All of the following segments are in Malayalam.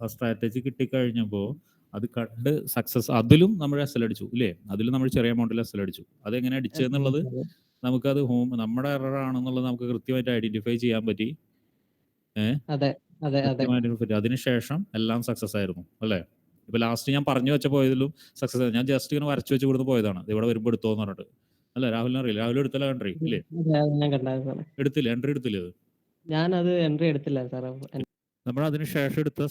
ആ സ്ട്രാറ്റജി കിട്ടിക്കഴിഞ്ഞപ്പോൾ അത് കണ്ട് സക്സസ്, അതിലും നമ്മൾ എസ് എൽ അടിച്ചു ഇല്ലേ? അതിലും നമ്മൾ ചെറിയ എമൗണ്ടിൽ എസ് എൽ അടിച്ചു. അതെങ്ങനെ അടിച്ചതെന്നുള്ളത് നമുക്കത് നമ്മുടെ എറർ ആണെന്നുള്ളത് നമുക്ക് കൃത്യമായിട്ട് ഐഡന്റിഫൈ ചെയ്യാൻ പറ്റി. അതെ അതെ അതെ കൃത്യമായിട്ട് പറ്റി. അതിനുശേഷം എല്ലാം സക്സസ് ആയിരുന്നു അല്ലേ? ഇപ്പൊ ലാസ്റ്റ് ഞാൻ പറഞ്ഞു വെച്ച പോയതിലും സക്സസ് ആയിരുന്നു. ഞാൻ ജസ്റ്റ് ഇങ്ങനെ വരച്ചു വെച്ച് കൊടുത്ത് പോയതാണ്, ഇവിടെ വരുമ്പോൾ എടുത്തോന്ന് പറഞ്ഞിട്ട്. അല്ല, രാഹുലിനെ അറിയില്ല? രാഹുൽ എടുത്തല്ല എൻട്രി ഇല്ലേ? ഞാൻ കണ്ടായിരുന്നു സാറേ. എടുത്തില്ല, എൻട്രി എടുത്തില്ല. ഞാനത് എൻട്രി എടുത്തില്ല സാറേ. നമ്മൾ അതിന് ശേഷം എടുത്ത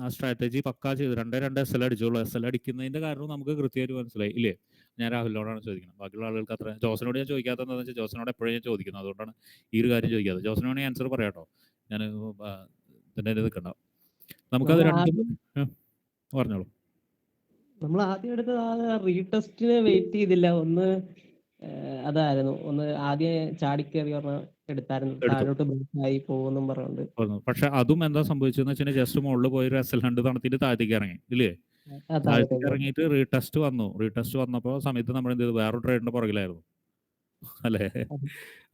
ആ സ്ട്രാറ്റജി പക്കാ ചെയ്തു. 2 എസ് എൽ അടിച്ചോളൂ. എസ് എൽ അടിക്കുന്നതിന്റെ കാരണം നമുക്ക് കൃത്യമായിട്ട് മനസ്സിലായി ഇല്ലേ? ഞാൻ രാഹുലിനോടാണ് ചോദിക്കുന്നത്, ബാക്കിയുള്ള ആളുകൾക്ക് അത്ര. ജോസിനോട് ഞാൻ ചോദിക്കാത്തത് എന്താണെന്ന് വെച്ചാൽ ജോസിനോട് എപ്പോഴും ഞാൻ ചോദിക്കുന്നത്, അതുകൊണ്ടാണ് ഈ ഒരു കാര്യം ചോദിക്കാത്തത്. ജോസിന് വേണമെങ്കിൽ ആൻസർ പറയാം കേട്ടോ, ഞാൻ ഇതിൻ്റെ നിൽക്കണ്ട. നമുക്കത് പറഞ്ഞോളൂ. നമ്മൾ ആദ്യം എടുത്തത് ആ റീടെസ്റ്റിന് വെയിറ്റ് ചെയ്തില്ല. അതായിരുന്നു ഒന്ന് ആദ്യം ചാടിക്കേറി എടുത്തായിരുന്നു, താഴോട്ട് ബ്രേക്കായി പോകുമെന്നും പറഞ്ഞുകൊണ്ട്. പക്ഷെ അതും എന്താ സംഭവിച്ചതെന്ന് വെച്ചാൽ ജസ്റ്റ് മുകളിൽ പോയി ഒരു SL ഹണ്ട് നടത്തിയിട്ട് താഴത്തേക്ക് ഇറങ്ങി ഇല്ലേ? താഴത്തേക്ക് ഇറങ്ങിയിട്ട് റീടെസ്റ്റ് വന്നപ്പോൾ സമയത്ത് നമ്മൾ എന്ത് ചെയ്തു? വേറൊരു ട്രേഡിന്റെ പുറകിലായിരുന്നു അല്ലേ?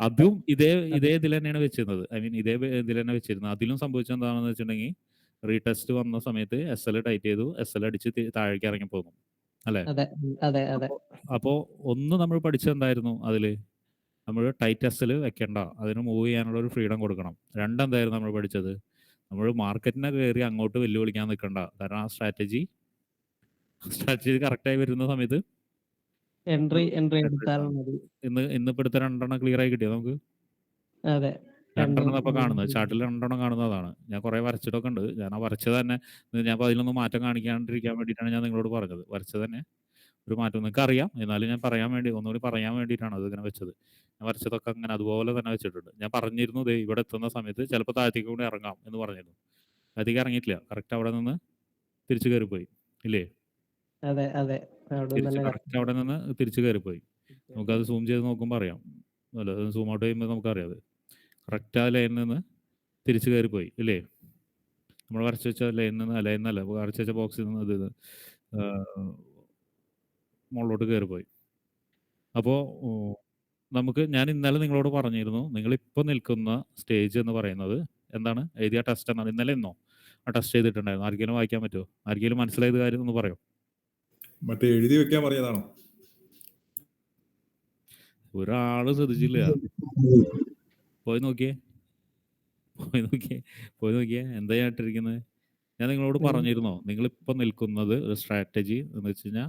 അതും ഇതേ ഇതിൽ തന്നെയാണ് വെച്ചിരുന്നത്. ഐ മീൻ ഇതേ ഇതിൽ തന്നെ വെച്ചിരുന്നത്. അതിലും സംഭവിച്ചത് എന്താണെന്ന് വെച്ചിട്ടുണ്ടെങ്കിൽ റീടെസ്റ്റ് വന്ന സമയത്ത് SL ടൈറ്റ് ചെയ്തു, SL അടിച്ച് താഴേക്ക് ഇറങ്ങി പോകുന്നു അല്ലേ? അപ്പോൾ ഒന്ന് നമ്മൾ പഠിച്ചെന്തായിരുന്നു അതില്? നമ്മൾ ടൈറ്റ് SL വെക്കണ്ട, അതിന് മൂവ് ചെയ്യാനുള്ള ഒരു ഫ്രീഡം കൊടുക്കണം. രണ്ടെന്തായിരുന്നു നമ്മൾ പഠിച്ചത്? നമ്മൾ മാർക്കറ്റിനെ കയറി അങ്ങോട്ട് വെല്ലുവിളിക്കാൻ നിൽക്കണ്ട. കാരണം ആ സ്ട്രാറ്റജി കറക്റ്റായി വരുന്ന സമയത്ത് ഇന്നിപ്പോൾ എടുത്ത 2 ക്ലിയർ ആയി കിട്ടിയോ നമുക്ക്? 2 അപ്പോൾ കാണുന്നത് ചാർട്ടിൽ 2 കാണുന്നതാണ്. ഞാൻ കുറെ വരച്ചിട്ടൊക്കെ ഉണ്ട്. ഞാൻ ആ വരച്ചത് തന്നെ ഞാൻ അതിലൊന്നും മാറ്റം കാണിക്കാണ്ടിരിക്കാൻ വേണ്ടിയിട്ടാണ് ഞാൻ നിങ്ങളോട് പറഞ്ഞത്. വരച്ചത് തന്നെ ഒരു മാറ്റം നിങ്ങൾക്ക് അറിയാം, എന്നാലും ഞാൻ ഒന്നുകൂടി പറയാൻ വേണ്ടിയിട്ടാണ് അത് ഇങ്ങനെ വെച്ചത്. ഞാൻ വരച്ചതൊക്കെ അങ്ങനെ അതുപോലെ തന്നെ വെച്ചിട്ടുണ്ട്. ഞാൻ പറഞ്ഞിരുന്നു ഇവിടെ എത്തുന്ന സമയത്ത് ചിലപ്പോൾ താഴത്തേക്ക് കൂടി ഇറങ്ങാം എന്ന് പറഞ്ഞിരുന്നു. താഴത്തേക്ക് ഇറങ്ങിയിട്ടില്ല, കറക്റ്റ് അവിടെ നിന്ന് തിരിച്ചു കയറിപ്പോയി ഇല്ലേ? കറക്റ്റ് അവിടെ നിന്ന് തിരിച്ചു കയറിപ്പോയി. നമുക്കത് സൂം ചെയ്ത് നോക്കുമ്പോൾ അറിയാം, അല്ല സൂം ഔട്ട് ചെയ്യുമ്പോൾ നമുക്കറിയാം അത് കറക്റ്റ് ആ ലൈനിൽ നിന്ന് തിരിച്ചു കയറിപ്പോയി ഇല്ലേ? നമ്മൾ വരച്ചു വെച്ച ലൈനല്ല വരച്ചു വെച്ച ബോക്സിൽ നിന്ന് ഇത് മുകളിലോട്ട് കയറിപ്പോയി. അപ്പോൾ ഞാൻ ഇന്നലെ നിങ്ങളോട് പറഞ്ഞിരുന്നു, നിങ്ങളിപ്പോൾ നിൽക്കുന്ന സ്റ്റേജ് എന്ന് പറയുന്നത് എന്താണ്? എഴുതിയ ടെസ്റ്റ് എന്നാണ്. ഇന്നലെ ഇന്നോ ആ ടെസ്റ്റ് ചെയ്തിട്ടുണ്ടായിരുന്നു? ആർക്കെങ്കിലും വായിക്കാൻ പറ്റുമോ? ആർക്കെങ്കിലും മനസ്സിലായത് കാര്യം ഒന്ന് പറയോ? മറ്റേ എഴുതി വെക്കാൻ പറഞ്ഞതാണോ? ഒരാള് ശ്രദ്ധിച്ചില്ല. പോയി നോക്കിയേ എന്താ ഇട്ടിരിക്കുന്നത്? ഞാൻ നിങ്ങളോട് പറഞ്ഞിരുന്നോ നിങ്ങളിപ്പോൾ നിൽക്കുന്നത് ഒരു സ്ട്രാറ്റജി എന്ന് വെച്ച് കഴിഞ്ഞാൽ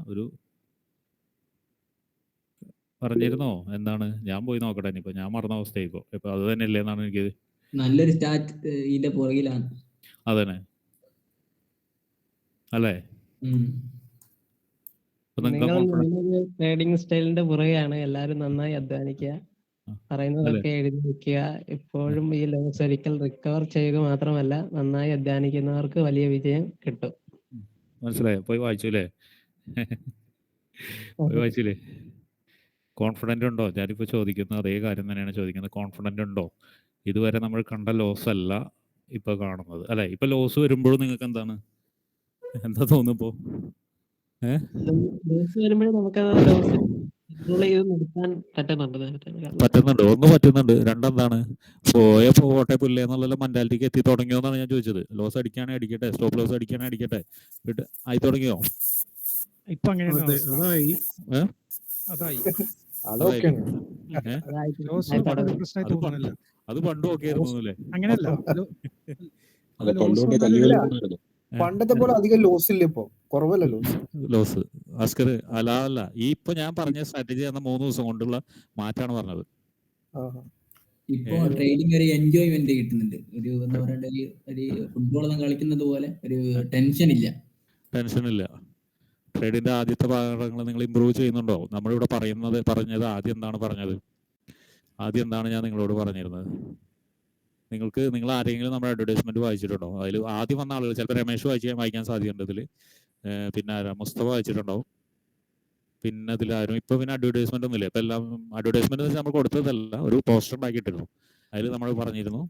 പറഞ്ഞിരുന്നോ? എന്താണ്? ഞാൻ പോയി നോക്കട്ടെ, ഇനിയിപ്പോ ഞാൻ മറന്ന അവസ്ഥയായിപ്പോ. ഇപ്പൊ അത് തന്നെയല്ലേ എന്നാണ് എനിക്ക് നല്ലൊരു സ്റ്റാറ്റ് പുറകിലാണ്. അതന്നെ അല്ലേ? ട്രേഡിംഗ് സ്റ്റൈലിന്റെ പുറകെയാണ്. എല്ലാരും നന്നായി അധ്വാനിക്കുക, പറയുന്നതൊക്കെ എഴുതി വെക്കുക. ഇപ്പോഴും ഈ ലോസ് ഒരിക്കൽ റിക്കവർ ചെയ്യുക മാത്രമല്ല, നന്നായി അധ്വാനിക്കുന്നവർക്ക് വലിയ വിജയം കിട്ടും. മനസ്സിലായോ? പോയി വായിച്ചില്ലേ? കോൺഫിഡന്റ് ഉണ്ടോ? ഞാനിപ്പോൾ ചോദിക്കുന്ന അതേ കാര്യം തന്നെയാണ് ചോദിക്കുന്നത്. കോൺഫിഡന്റ് ഉണ്ടോ? ഇതുവരെ നമ്മൾ കണ്ട ലോസ് അല്ല ഇപ്പൊ കാണുന്നത് അല്ലെ? ഇപ്പൊ ലോസ് വരുമ്പോഴും നിങ്ങൾക്ക് എന്താ തോന്നുമ്പോ? പറ്റുന്നുണ്ട്. ഒന്ന് പറ്റുന്നുണ്ട്. രണ്ടെന്താണ്? പോട്ടെ പുല്ലേ എന്നുള്ള മെന്റാലിറ്റിക്ക് എത്തി തുടങ്ങിയോ എന്നാണ് ഞാൻ ചോദിച്ചത്. ലോസ് അടിക്കുകയാണെങ്കിൽ അടിക്കട്ടെ, സ്റ്റോപ്പ് ലോസ് അടിക്കുകയാണെങ്കിൽ അടിക്കട്ടെ, ആയി തുടങ്ങിയോ? ഇപ്പൊ അത് പണ്ടും ഒക്കെ ആയിരുന്നു അല്ലേ? അങ്ങനെയല്ല, പണ്ടത്തെ പോലെ അധികം ലോസ് ഇല്ല, ഇപ്പൊ കുറവല്ല ലോസ്. ഭാസ്കർ അല്ല, ഈ ഇപ്പൊ ഞാൻ പറഞ്ഞ സ്ട്രാറ്റജി എന്ന 3 ദിവസം കൊണ്ടുള്ള മാറ്റാണ് പറഞ്ഞത്. ഇപ്പൊ ട്രേഡിംഗ് ഒരു എൻജോയ്മെന്റ് കിട്ടുന്നുണ്ട്. ഒരു എന്താ പറയണ്ട, ഒരു ഫുട്ബോൾ കളിക്കുന്നത് പോലെ ഒരു ടെൻഷൻ ഇല്ല. ട്രേഡിന്റെ ആദ്യത്തെ ഭാഗങ്ങൾ നിങ്ങൾ ഇമ്പ്രൂവ് ചെയ്യുന്നുണ്ടോ? നമ്മളിവിടെ പറഞ്ഞത് ആദ്യം എന്താണ് ഞാൻ നിങ്ങളോട് പറഞ്ഞിരുന്നത്? നിങ്ങൾ ആരെങ്കിലും നമ്മുടെ അഡ്വർടൈസ്മെന്റ് വായിച്ചിട്ടുണ്ടോ? അതിൽ ആദ്യം വന്ന ആളുകൾ ചിലപ്പോൾ രമേശ് വായിക്കാൻ സാധ്യതയുണ്ട്. ഇതിൽ പിന്നെ മുസ്തഫ വായിച്ചിട്ടുണ്ടാവും. പിന്നെ അതിലാരും ഇപ്പൊ പിന്നെ അഡ്വർടൈസ്മെന്റ് ഒന്നുമില്ല. ഇപ്പൊ എല്ലാം അഡ്വർടൈസ്മെന്റ് നമ്മൾ കൊടുത്തതല്ല, ഒരു പോസ്റ്റർ ഉണ്ടാക്കിയിട്ടിരുന്നു. അതിൽ നമ്മൾ പറഞ്ഞിരുന്നു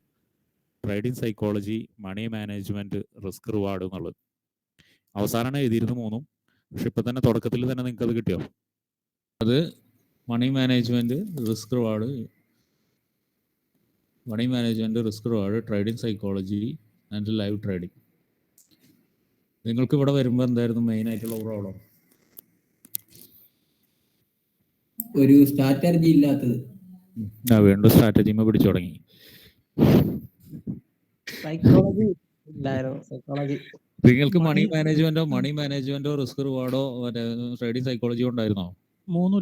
trading psychology, money management, risk reward എന്നുള്ളത്. അവസാനമാണ് എഴുതിയിരുന്നു 3. പക്ഷെ ഇപ്പൊ തന്നെ തുടക്കത്തിൽ തന്നെ നിങ്ങൾക്ക് അത് കിട്ടിയോ? അത് money management, risk reward, trading psychology and live trading. നിങ്ങൾക്ക് ഇവിടെ വരുമ്പോൾ എന്തായിരുന്നു മെയിൻ ആയിട്ടുള്ള പ്രോബ്ലം? ഒരു സ്ട്രാറ്റജി ഇല്ലാത്തത്. വീണ്ടും സ്ട്രാറ്റജിമ പിടിച്ചു തുടങ്ങി. സൈക്കോളജി ഇല്ലായിരുന്നു. സൈക്കോളജി നിങ്ങൾക്ക് മണി മാനേജ്മെന്റോ റിസ്ക് റിവാർഡോ ട്രേഡിംഗ് സൈക്കോളജിയോ ഉണ്ടായിരുന്നോ? മൂന്നും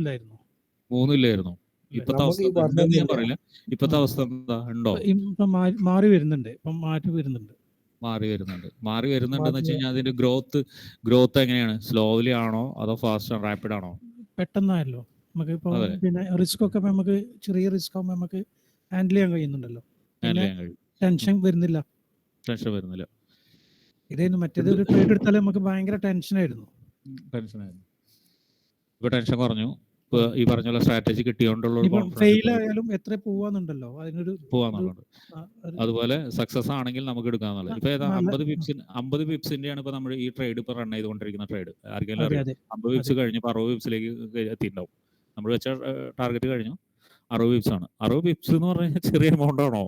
ഇല്ലായിരുന്നു. ഇപ്പത്തെ അവസ്ഥ എന്താന്ന് ഞാൻ പറയില്ല. ഇപ്പത്തെ അവസ്ഥ എന്താ ഉണ്ടോ? ഇപ്പൊ മാറി വരുന്നുണ്ട്. മാറി വരുന്നുണ്ടെന്ന് വെച്ച് കഴിഞ്ഞാൽ അതിന്റെ ഗ്രോത്ത് എങ്ങനെയാണ്? സ്ലോലി ആണോ അതോ ഫാസ്റ്റ് റാപ്പിഡ് ആണോ? പെട്ടെന്നായല്ലോ നമുക്ക്. ഇപ്പൊ പിന്നെ റിസ്ക് ഒക്കെ നമുക്ക് ചെറിയ റിസ്ക് ആകുമ്പോൾ നമുക്ക് ഹാൻഡിൽ ചെയ്യാൻ കഴിയുന്നുണ്ടല്ലോ. ടെൻഷൻ വരുന്നില്ല. ഇതായിരുന്നു മറ്റേത്. ഒരു ട്രേഡ് എടുത്താൽ നമുക്ക് ഭയങ്കര ടെൻഷനായിരുന്നു. ഇപ്പൊ ടെൻഷൻ കുറഞ്ഞു. ഈ പറഞ്ഞ സ്ട്രാറ്റജി കിട്ടിയോണ്ടുള്ള ഫെയിൽ ആയാലും എത്ര പോവാന്നുണ്ടല്ലോ, അതിനൊരു പോവാന്നുള്ളത്. അതുപോലെ സക്സസ് ആണെങ്കിൽ നമുക്ക് എടുക്കാന്നുള്ളത്. ഇപ്പൊ 50 പിപ്സിന്റെയാണ് ഇപ്പൊ നമ്മൾ ഈ ട്രേഡ് ഇപ്പൊ റൺ ചെയ്തുകൊണ്ടിരിക്കുന്ന ട്രേഡ്. ആർക്കെങ്കിലും അറിയാം? 50 പിപ്സ് കഴിഞ്ഞപ്പോൾ 60 പിപ്സിലേക്ക് എത്തിയിട്ടുണ്ടാവും. നമ്മൾ വെച്ച ടാർഗറ്റ് കഴിഞ്ഞു 60 പിപ്സ് ആണ്. 60 പിപ്സ് എന്ന് പറഞ്ഞാൽ ചെറിയ എമൗണ്ട് ആണോ?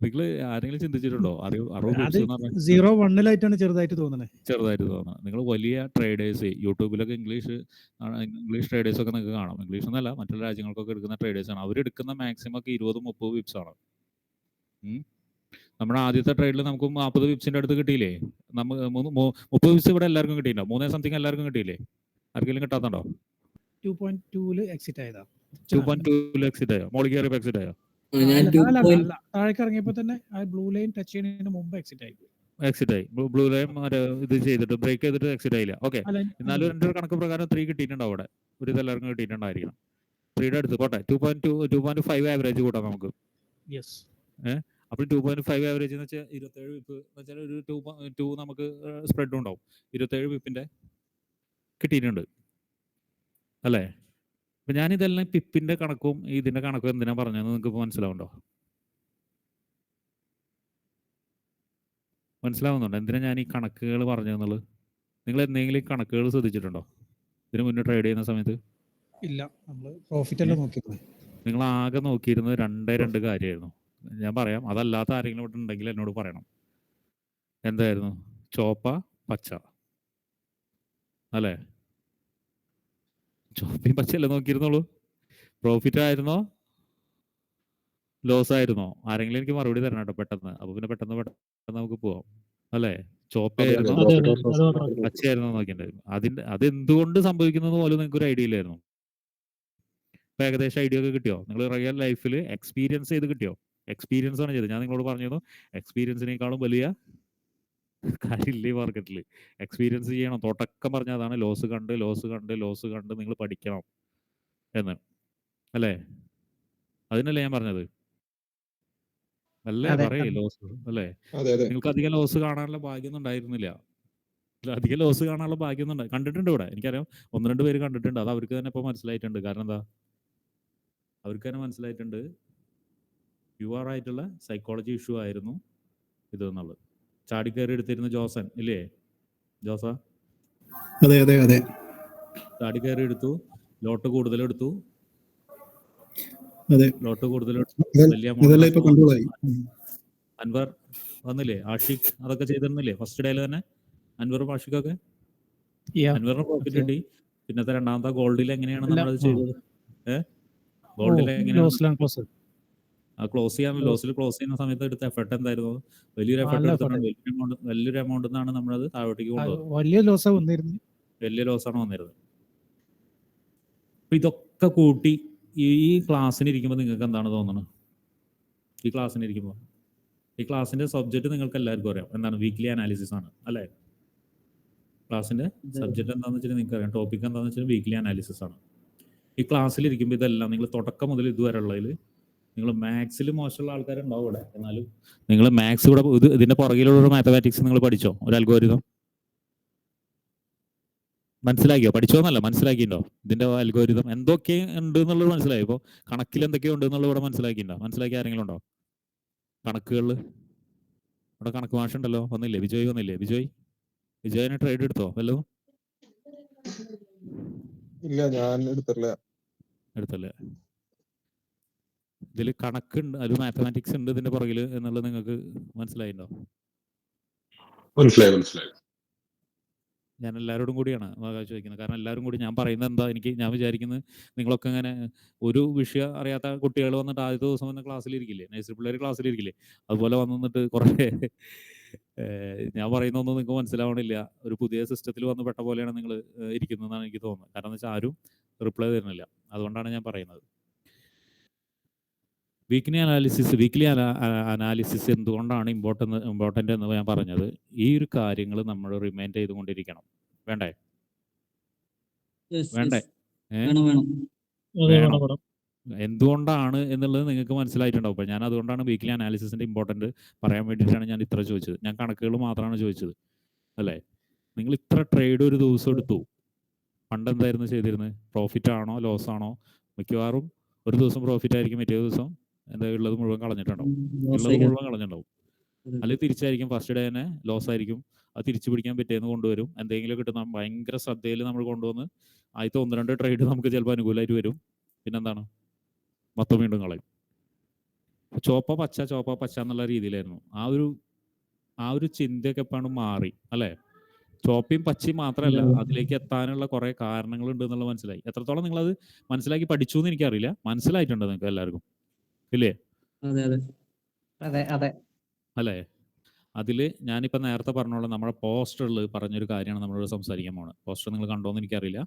നിങ്ങൾ ആരെങ്കിലും ചിന്തിച്ചിട്ടുണ്ടോ? 60 പിപ്സ് എന്ന് പറഞ്ഞാൽ 0-1 ചെറുതായിട്ട് തോന്നുന്നത്. നിങ്ങൾ വലിയ ട്രേഡേഴ്സ് യൂട്യൂബിലൊക്കെ ഇംഗ്ലീഷ് ട്രേഡേഴ്സ് ഒക്കെ നിങ്ങൾക്ക് കാണാം. ഇംഗ്ലീഷ് എന്നല്ല, മറ്റുള്ള രാജ്യങ്ങൾക്കൊക്കെ എടുക്കുന്ന ട്രേഡേഴ്സ് ആണ്. അവരെടുക്കുന്ന മാക്സിമം ഒക്കെ 20-30 പിപ്സ് ആണ്. നമ്മുടെ ആദ്യത്തെ ട്രേഡിൽ നമുക്ക് 40 പിപ്സിന്റെ അടുത്ത് കിട്ടിയില്ലേ? 30 പിപ്സ് ഇവിടെ എല്ലാവർക്കും കിട്ടിയിട്ടുണ്ടോ? 3 സംതിങ് എല്ലാവർക്കും കിട്ടിയില്ലേ? ആർക്കെങ്കിലും കിട്ടാത്തുണ്ടോ? 2.2 എക്സിറ്റ് ആയതാ. 2.2 എക്സിറ്റ് ആയോ? മോളിൽ കയറി എക്സിറ്റ് ആയോ? താഴേക്ക് ഇറങ്ങിയപ്പോ തന്നെ ആ ബ്ലൂ ലൈൻ ടച്ച് ചെയ്യുന്നതിന് മുമ്പ് എക്സിറ്റ് ആയി. ബ്ലൂ ലൈൻ ഇത് ചെയ്തിട്ട് ബ്രേക്ക് ചെയ്തിട്ട് എക്സിറ്റ് ആയില്ല. ഓക്കെ, എന്നാലും എൻ്റെ ഒരു കണക്ക് പ്രകാരം 3 കിട്ടിയിട്ടുണ്ടാവും അവിടെ. ഒരു ഇതെല്ലാവർക്കും കിട്ടിയിട്ടുണ്ടായിരിക്കണം. 3യുടെ അടുത്ത് പോട്ടെ. 2.5 ആവറേജ് കൂട്ടാം നമുക്ക്. അപ്പോൾ 2.5 ആവറേജ് എന്ന് വെച്ചാൽ 27 പിപ്പ് വെച്ചാൽ ഒരു 2 നമുക്ക് സ്പ്രെഡ് ഉണ്ടാവും. 27 പിപ്പിന്റെ കിട്ടിയിട്ടുണ്ട് അല്ലേ? അപ്പൊ ഞാനിതെല്ലാം പിപ്പിന്റെ കണക്കും ഇതിന്റെ കണക്കും എന്തിനാ പറഞ്ഞതെന്ന് നിങ്ങൾക്ക് ഇപ്പോൾ മനസ്സിലാവുന്നുണ്ടോ? എന്തിനാ ഞാൻ ഈ കണക്കുകൾ പറഞ്ഞതെന്നുള്ളത്? നിങ്ങൾ എന്തെങ്കിലും കണക്കുകൾ ശ്രദ്ധിച്ചിട്ടുണ്ടോ ഇതിന് മുന്നേ ട്രേഡ് ചെയ്യുന്ന സമയത്ത്? ഇല്ല, നമ്മൾ പ്രോഫിറ്റ് അല്ല നോക്കിയത്. നിങ്ങൾ ആകെ നോക്കിയിരുന്നത് രണ്ട് കാര്യമായിരുന്നു. ഞാൻ പറയാം, അതല്ലാത്ത ആരെങ്കിലും ഇവിടെ ഉണ്ടെങ്കിൽ എന്നോട് പറയണം. എന്തായിരുന്നു? ചോപ്പ, പച്ച അല്ലേ? ചോപ്പയും പച്ചയല്ലേ നോക്കിയിരുന്നുള്ളൂ? പ്രോഫിറ്റ് ആയിരുന്നോ ലോസ് ആയിരുന്നോ? ആരെങ്കിലും എനിക്ക് മറുപടി തരണം കേട്ടോ പെട്ടെന്ന്. അപ്പൊ പിന്നെ പെട്ടെന്ന് നമുക്ക് പോവാം അല്ലേ? ചോപ്പയായിരുന്നോ പച്ചയായിരുന്നോ നോക്കിണ്ടായിരുന്നു. അതെന്തുകൊണ്ട് സംഭവിക്കുന്നത് പോലും നിങ്ങൾക്ക് ഒരു ഐഡിയ ഇല്ലായിരുന്നു. ഇപ്പൊ ഏകദേശം ഐഡിയ ഒക്കെ കിട്ടിയോ? നിങ്ങൾ റിയൽ ലൈഫിൽ എക്സ്പീരിയൻസ് ചെയ്ത് കിട്ടിയോ? എക്സ്പീരിയൻസ് ആണ് ചെയ്തത്. ഞാൻ നിങ്ങളോട് പറഞ്ഞിരുന്നു, എക്സ്പീരിയൻസിനേക്കാളും വലിയ കാര്യമില്ല ഈ മാർക്കറ്റിൽ. എക്സ്പീരിയൻസ് ചെയ്യണം. തുടക്കം പറഞ്ഞതാണ് ലോസ് കണ്ട് നിങ്ങൾ പഠിക്കണം എന്ന് അല്ലേ? അതിനല്ലേ ഞാൻ പറഞ്ഞത്? അല്ലേ പറയേ ലോസ് അല്ലേ? നിങ്ങൾക്ക് അധികം ലോസ് കാണാനുള്ള ഭാഗ്യമൊന്നും ഉണ്ടായിരുന്നില്ല. അധികം ലോസ് കാണാനുള്ള ഭാഗ്യമൊന്നും കണ്ടിട്ടുണ്ട് ഇവിടെ. എനിക്കറിയാം 1-2 പേര് കണ്ടിട്ടുണ്ട്. അത് അവർക്ക് തന്നെ ഇപ്പോൾ മനസ്സിലായിട്ടുണ്ട്. കാരണം എന്താ? അവർക്ക് തന്നെ മനസ്സിലായിട്ടുണ്ട് പ്യുവർ ആയിട്ടുള്ള സൈക്കോളജി ഇഷ്യൂ ആയിരുന്നു ഇത് എന്നുള്ളത്. ചാടിക്കയറി എടുത്തിരുന്ന ജോസൻ ഇല്ലേ? ജോസ അതെ ചാടിക്കയറി എടുത്തു. ലോട്ട് കൂടുതലെടുത്തു. വലിയ അൻവർ വന്നില്ലേ? ആഷിഖ് അതൊക്കെ ചെയ്തിരുന്നില്ലേ ഫസ്റ്റ് ഡേയിൽ തന്നെ? അൻവറും ആഷിഖൊക്കെ അൻവറിന് പ്രോഫിറ്റ് കിട്ടി. പിന്നത്തെ രണ്ടാമത്തെ ഗോൾഡിൽ എങ്ങനെയാണ് നമ്മളത് ചെയ്തത്? ഗോൾഡിൽ എങ്ങനെയാണ് ക്ലോസ് ചെയ്യുന്ന സമയത്ത് എടുത്ത എഫർട്ട് എന്തായിരുന്നു? വലിയൊരു എഫർട്ട് എടുത്തിട്ടുണ്ട്. വലിയൊരു എമൗണ്ട് നിന്നാണ് നമ്മളത് താഴോട്ടേക്ക് കൊണ്ടുപോകുന്നത്. വലിയ ലോസാണ് വന്നിരുന്നത്. അപ്പൊ ഇതൊക്കെ കൂട്ടി ഈ ക്ലാസ്സിന് ഇരിക്കുമ്പോൾ നിങ്ങൾക്ക് എന്താണ് തോന്നുന്നത്? ഈ ക്ലാസ്സിന്റെ സബ്ജക്ട് നിങ്ങൾക്ക് എല്ലാവർക്കും അറിയാം. എന്താണ്? വീക്ക്ലി അനാലിസിസ് ആണ് അല്ലേ? ക്ലാസ്സിന്റെ സബ്ജക്ട് എന്താണെന്ന് വെച്ചാൽ നിങ്ങൾക്ക് അറിയാം. ടോപ്പിക് എന്താണെന്ന് വെച്ചാൽ വീക്ക്ലി അനാലിസിസ് ആണ്. ഈ ക്ലാസ്സിൽ ഇരിക്കുമ്പോൾ ഇതെല്ലാം നിങ്ങൾ തുടക്കം മുതൽ ഇതുവരെ ഉള്ളതിൽ നിങ്ങൾ മാത്സിൽ മോശമുള്ള ആൾക്കാരുണ്ടാവും ഇവിടെ. എന്നാലും നിങ്ങൾ മാത്സ് ഇവിടെ ഇതിന്റെ പുറകിലുള്ള ഒരു മാത്തമാറ്റിക്സ് നിങ്ങൾ പഠിച്ചോ? ഒരു അൽഗോരിതം മനസ്സിലാക്കിയോ? പഠിച്ചോന്നല്ല, മനസ്സിലാക്കിയിട്ടുണ്ടോ? ഇതിന്റെ അൽഗോരിതം എന്തൊക്കെ ഉണ്ട് എന്നുള്ളത് മനസ്സിലായി. ഇപ്പോൾ കണക്കിൽ എന്തൊക്കെയോ ഉണ്ട് എന്നുള്ളത് ഇവിടെ മനസ്സിലാക്കിയിട്ടുണ്ടോ? മനസ്സിലാക്കിയ ആരെങ്കിലും ഉണ്ടോ? കണക്കുകളിൽ ഇവിടെ കണക്ക് മാഷ് ഉണ്ടല്ലോ. വന്നില്ലേ? വന്നില്ലേ? വിജയനെ ട്രേഡ് എടുത്തോ വല്ലതും? ഇല്ല, ഞാൻ എടുത്തല്ലേ? ഇതിൽ കണക്കുണ്ട്, അതിൽ മാത്തമാറ്റിക്സ് ഉണ്ട് ഇതിന്റെ പുറകിൽ എന്നുള്ളത് നിങ്ങൾക്ക് മനസ്സിലായിട്ടുണ്ടോ? മനസ്സിലായി. ഞാൻ എല്ലാവരോടും കൂടിയാണ് ചോദിക്കുന്നത്. കാരണം എല്ലാവരും കൂടി ഞാൻ പറയുന്നത് എന്താ ഞാൻ വിചാരിക്കുന്നത് നിങ്ങളൊക്കെ ഇങ്ങനെ ഒരു വിഷയം അറിയാത്ത കുട്ടികൾ വന്നിട്ട് ആദ്യത്തെ ദിവസം വന്ന് ക്ലാസ്സിലിരിക്കില്ലേ, നഴ്സറി പിള്ളേർ ക്ലാസ്സിലിരിക്കില്ലേ, അതുപോലെ വന്നിട്ട് കുറേ ഞാൻ പറയുന്നൊന്നും നിങ്ങൾക്ക് മനസ്സിലാവണില്ല. ഒരു പുതിയ സിസ്റ്റത്തിൽ വന്ന് പെട്ട പോലെയാണ് നിങ്ങൾ ഇരിക്കുന്നതെന്നാണ് എനിക്ക് തോന്നുന്നത്. കാരണം എന്ന് വെച്ചാൽ ആരും റിപ്ലൈ തരുന്നില്ല. അതുകൊണ്ടാണ് ഞാൻ പറയുന്നത്. വീക്ക്ലി അനാലിസിസ് എന്തുകൊണ്ടാണ് ഇമ്പോർട്ടൻ്റ് എന്ന് ഞാൻ പറഞ്ഞത്, ഈ ഒരു കാര്യങ്ങൾ നമ്മൾ റിമൈൻഡ് ചെയ്തുകൊണ്ടിരിക്കണം. വേണ്ടേ? വേണം. എന്തുകൊണ്ടാണ് എന്നുള്ളത് നിങ്ങൾക്ക് മനസ്സിലായിട്ടുണ്ടാവും. അപ്പോൾ ഞാൻ അതുകൊണ്ടാണ് വീക്ക്ലി അനാലിസിസിൻ്റെ ഇമ്പോർട്ടൻ്റ് പറയാൻ വേണ്ടിയിട്ടാണ് ഞാൻ ഇത്ര ചോദിച്ചത്. ഞാൻ കണക്കുകൾ മാത്രമാണ് ചോദിച്ചത്, അല്ലേ? നിങ്ങൾ ഇത്ര ട്രേഡ് ഒരു ദിവസം എടുത്തു, പണ്ട് എന്തായിരുന്നു ചെയ്തിരുന്നത്? പ്രോഫിറ്റ് ആണോ ലോസ് ആണോ? മിക്കവാറും ഒരു ദിവസം പ്രോഫിറ്റ് ആയിരിക്കും, മറ്റേ ദിവസം എന്താ ഉള്ളത് മുഴുവൻ കളഞ്ഞിട്ടുണ്ടാവും. അല്ലെങ്കിൽ തിരിച്ചായിരിക്കും, ഫസ്റ്റ് ഡേ തന്നെ ലോസ് ആയിരിക്കും, അത് തിരിച്ചു പിടിക്കാൻ പറ്റിയെന്ന് കൊണ്ടുവരും. എന്തെങ്കിലും കിട്ടുന്ന ഭയങ്കര ശ്രദ്ധയിൽ നമ്മൾ കൊണ്ടുവന്ന് ആദ്യത്തെ 1-2 ട്രേഡ് നമുക്ക് ചിലപ്പോൾ അനുകൂലമായിട്ട് വരും. പിന്നെന്താണ്, മൊത്തം വീണ്ടും കളയും. ചോപ്പ പച്ച എന്നുള്ള രീതിയിലായിരുന്നു. ആ ഒരു ചിന്തയൊക്കെ എപ്പോഴും മാറി, അല്ലേ? ചോപ്പയും പച്ചയും മാത്രമല്ല, അതിലേക്ക് എത്താനുള്ള കുറെ കാരണങ്ങളുണ്ട് എന്നുള്ളത് മനസ്സിലായി. എത്രത്തോളം നിങ്ങളത് മനസ്സിലാക്കി പഠിച്ചു എന്ന് എനിക്കറിയില്ല. മനസ്സിലായിട്ടുണ്ട് നിങ്ങൾക്ക് എല്ലാവർക്കും, ഇല്ലേ? അല്ലേ? അതിൽ ഞാനിപ്പോൾ നേരത്തെ പറഞ്ഞോളാം, നമ്മുടെ പോസ്റ്ററിൽ പറഞ്ഞൊരു കാര്യമാണ് നമ്മളോട് സംസാരിക്കാൻ പോകുന്നത്. പോസ്റ്റർ നിങ്ങൾ കണ്ടോന്ന് എനിക്കറിയില്ല.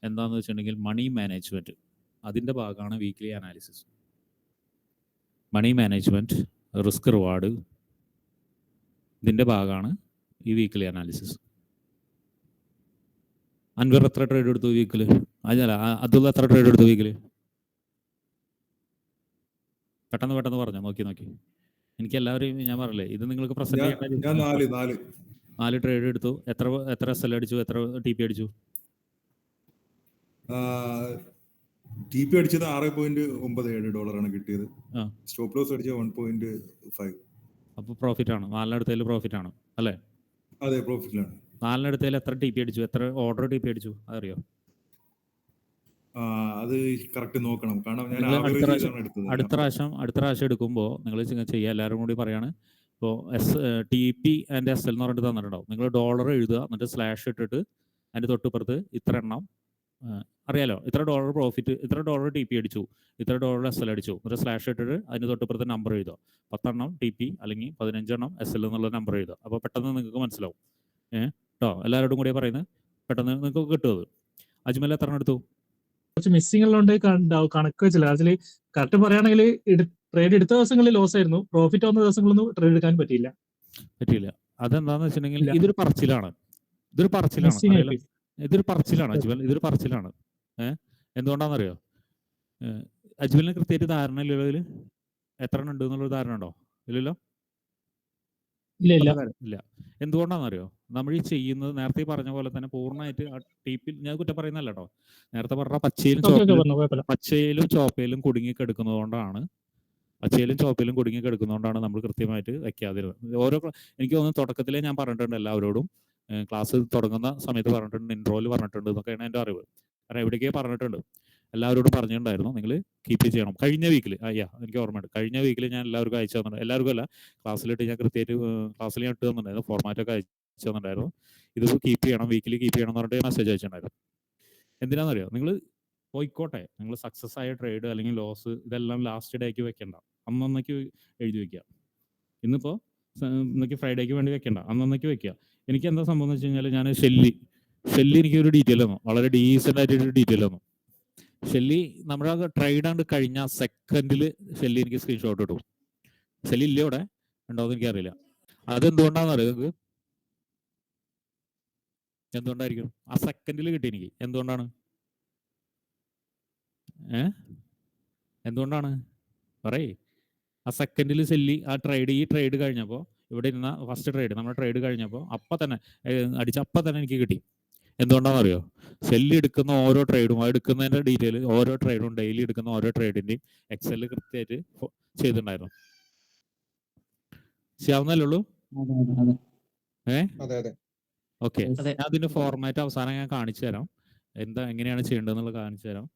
എന്താണെന്ന് വെച്ചിട്ടുണ്ടെങ്കിൽ മണി മാനേജ്മെൻറ്റ്, അതിൻ്റെ ഭാഗമാണ് weekly analysis. Money management, risk reward, ഇതിൻ്റെ ഭാഗമാണ് ഈ വീക്ക്ലി അനാലിസിസ്. അൻവർ എത്ര ട്രേഡ് എടുത്തു വീക്കിൽ? അതല്ല, അതുള്ള എത്ര ട്രേഡ് എടുത്തു വീക്കിൽ? പെട്ടെന്ന് പറഞ്ഞു. നോക്കി എനിക്ക് എല്ലാവരും ഞാൻ പറഞ്ഞില്ലേ, ഇത് നിങ്ങൾക്ക് പ്രസന്റ് ചെയ്യാൻ 4 ട്രേഡ് എടുത്തു. എത്ര SL അടിച്ചു, എത്ര TP അടിച്ചു? TP അടിച്ചത് $6.97 കിട്ടിയത്. സ്റ്റോപ്പ് ലോസ് അടിച്ചത് 1.5. അപ്പോൾ പ്രോഫിറ്റ് ആണ്. 4 പ്രോഫിറ്റ് ആണ്, അല്ലേ? അതെ, പ്രോഫിറ്റിലാണ്. 4 എത്ര TP അടിച്ചു, എത്ര ഓർഡർ TP അടിച്ചു, അതറിയോ? അത് കറക്റ്റ് നോക്കണം, കാരണം ഞാൻ അടുത്ത പ്രാവശ്യം എടുക്കുമ്പോൾ നിങ്ങൾ ചെയ്യുക, എല്ലാവരും കൂടി പറയാണ്. ഇപ്പോൾ TP ആൻഡ് SL എന്ന് പറഞ്ഞിട്ട് തന്നിട്ടുണ്ടാവും. നിങ്ങൾ ഡോളർ എഴുതുക, എന്നിട്ട് സ്ലാഷ് ഇട്ടിട്ട് അതിൻ്റെ തൊട്ടുപുറത്ത് ഇത്ര എണ്ണം അറിയാലോ, ഇത്ര ഡോളർ പ്രോഫിറ്റ്, ഇത്ര ഡോളർ TP അടിച്ചു, ഇത്ര ഡോളർ SL അടിച്ചു, എന്നിട്ട് സ്ലാഷ് ഇട്ടിട്ട് അതിൻ്റെ തൊട്ടുപുറത്ത് നമ്പർ എഴുതുക. 10 എണ്ണം TP അല്ലെങ്കിൽ 15 എണ്ണം SL എന്നുള്ള നമ്പർ എഴുതുക. അപ്പോൾ പെട്ടെന്ന് നിങ്ങൾക്ക് മനസ്സിലാവും. കേട്ടോ, എല്ലാവരോടും കൂടിയാണ് പറയുന്നത്. പെട്ടെന്ന് നിങ്ങൾക്ക് കിട്ടും അത്. അജ്മൽ എത്ര എടുത്തു? കുറച്ച് മിസ്സിംഗ് ഉള്ളതുകൊണ്ട് കണക്ക് വെച്ചില്ല. അതിൽ കറക്റ്റ് പറയുകയാണെങ്കിൽ ട്രേഡ് എടുത്ത ദിവസങ്ങളിൽ ലോസ് ആയിരുന്നു, പ്രോഫിറ്റ് വന്ന ദിവസങ്ങളൊന്നും ട്രേഡ് എടുക്കാൻ പറ്റിയില്ല. അതെന്താന്ന് വെച്ചിട്ടുണ്ടെങ്കിൽ ഇതൊരു പറച്ചിലാണ് അജ്മൽ, ഇതൊരു പറച്ചിലാണ്. എന്തുകൊണ്ടാണെന്നറിയോ? അജ്മലിന് കൃത്യമായിട്ട് ധാരണ ഇല്ലല്ലോ ഇതിൽ എത്ര എണ്ണം ഉണ്ട് എന്നുള്ളൊരു ധാരണ ഉണ്ടോ? ഇല്ലല്ലോ. എന്തുകൊണ്ടാണെന്നറിയോ? നമ്മൾ ഈ ചെയ്യുന്നത് നേരത്തെ പറഞ്ഞ പോലെ തന്നെ പൂർണ്ണമായിട്ട് ആ ടീപ്പിൽ, ഞാൻ കുറ്റം പറയുന്നല്ല കേട്ടോ, നേരത്തെ പറഞ്ഞ പച്ചയിലും ചോപ്പയിലും കുടുങ്ങിക്കെടുക്കുന്നതുകൊണ്ടാണ് നമ്മൾ കൃത്യമായിട്ട് വെക്കാതിരുന്നത്. എനിക്ക് തോന്നുന്നു തുടക്കത്തിലേ ഞാൻ പറഞ്ഞിട്ടുണ്ട് എല്ലാവരോടും, ക്ലാസ് തുടങ്ങുന്ന സമയത്ത് പറഞ്ഞിട്ടുണ്ട്, ഇൻട്രോയിൽ പറഞ്ഞിട്ടുണ്ട് എന്നൊക്കെയാണ് എൻ്റെ അറിവ്. കാരണം എവിടേക്കേ പറഞ്ഞിട്ടുണ്ട്, എല്ലാവരോടും പറഞ്ഞിട്ടുണ്ടായിരുന്നു നിങ്ങൾ കീപ്പ് ചെയ്യണം. കഴിഞ്ഞ വീക്കിൽ എനിക്ക് ഓർമ്മയുണ്ട്, കഴിഞ്ഞ വീക്കിൽ ഞാൻ എല്ലാവർക്കും അയച്ചു തന്നിട്ടുണ്ട്. എല്ലാവർക്കും അല്ല, ക്ലാസ്സിലിട്ട് ഞാൻ കൃത്യമായിട്ട് ക്ലാസ്സിൽ ഞാൻ ഇട്ട് തന്നിട്ടുണ്ടായിരുന്നു, ഫോർമാറ്റൊക്കെ അയച്ചു തന്നിട്ടുണ്ടായിരുന്നു. ഇത് കീപ്പ് ചെയ്യണം, വീക്കിലി കീപ്പ് ചെയ്യണം എന്ന് പറഞ്ഞിട്ട് മെസ്സേജ് അയച്ചിട്ടുണ്ടായിരുന്നു. എന്തിനാണെന്നറിയോ? നിങ്ങൾ പോയിക്കോട്ടെ, നിങ്ങൾ സക്സസ് ആയ ട്രേഡ് അല്ലെങ്കിൽ ലോസ് ഇതെല്ലാം ലാസ്റ്റ് ഡേക്ക് വെക്കണ്ട, അന്നേക്ക് എഴുതി വെക്കുക. ഇന്നിപ്പോൾ ഇന്നേക്ക് ഫ്രൈഡേക്ക് വേണ്ടി വെക്കണ്ട, അന്നേക്ക് വെക്കുക. എനിക്ക് എന്താ സംഭവം എന്ന് വെച്ച് കഴിഞ്ഞാൽ, ഞാൻ ഷെല്ലി എനിക്കൊരു ഡീറ്റെയിൽ തന്നു, വളരെ ഡീസൻ്റ് ആയിട്ടൊരു ഡീറ്റെയിൽ തന്നു. ഷെല്ലി നമ്മുടെ ട്രേഡ് ആണ്ട് കഴിഞ്ഞ സെക്കൻഡിൽ ഷെല്ലി എനിക്ക് സ്ക്രീൻഷോട്ട് ഇട്ടു. ഷെല്ലി ഇല്ല ഇവിടെ ഉണ്ടോയെന്ന് എനിക്കറിയില്ല. അതെന്തുകൊണ്ടാണെന്നറിയോ നിങ്ങൾക്ക്? എന്തുകൊണ്ടായിരിക്കും ആ സെക്കൻഡിൽ കിട്ടി എനിക്ക്? എന്തുകൊണ്ടാണ് പറയേ? ആ സെക്കൻഡിൽ ഷെല്ലി ആ ഈ ട്രേഡ് കഴിഞ്ഞപ്പോൾ, ഇവിടെ ഇരുന്ന ഫസ്റ്റ് ട്രേഡ് നമ്മുടെ ട്രേഡ് കഴിഞ്ഞപ്പോൾ അപ്പം തന്നെ എനിക്ക് കിട്ടി. എന്തുകൊണ്ടാണെന്നറിയോ? ഷെല്ലി എടുക്കുന്ന ഓരോ ട്രേഡും, എടുക്കുന്നതിൻ്റെ ഡീറ്റെയിൽ, ഓരോ ട്രേഡും ഡെയിലി എടുക്കുന്ന ഓരോ ട്രേഡിൻ്റെയും എക്സലിൽ കൃത്യമായിട്ട് ചെയ്തിട്ടുണ്ടായിരുന്നു. ചെയ്യാവുന്നല്ലേ ഉള്ളൂ? ഓക്കെ, ഞാൻ അതിൻ്റെ ഫോർമാറ്റ് അവസാനം ഞാൻ കാണിച്ചു തരാം, എങ്ങനെയാണ് ചെയ്യേണ്ടതെന്നുള്ളത് കാണിച്ചു തരാം.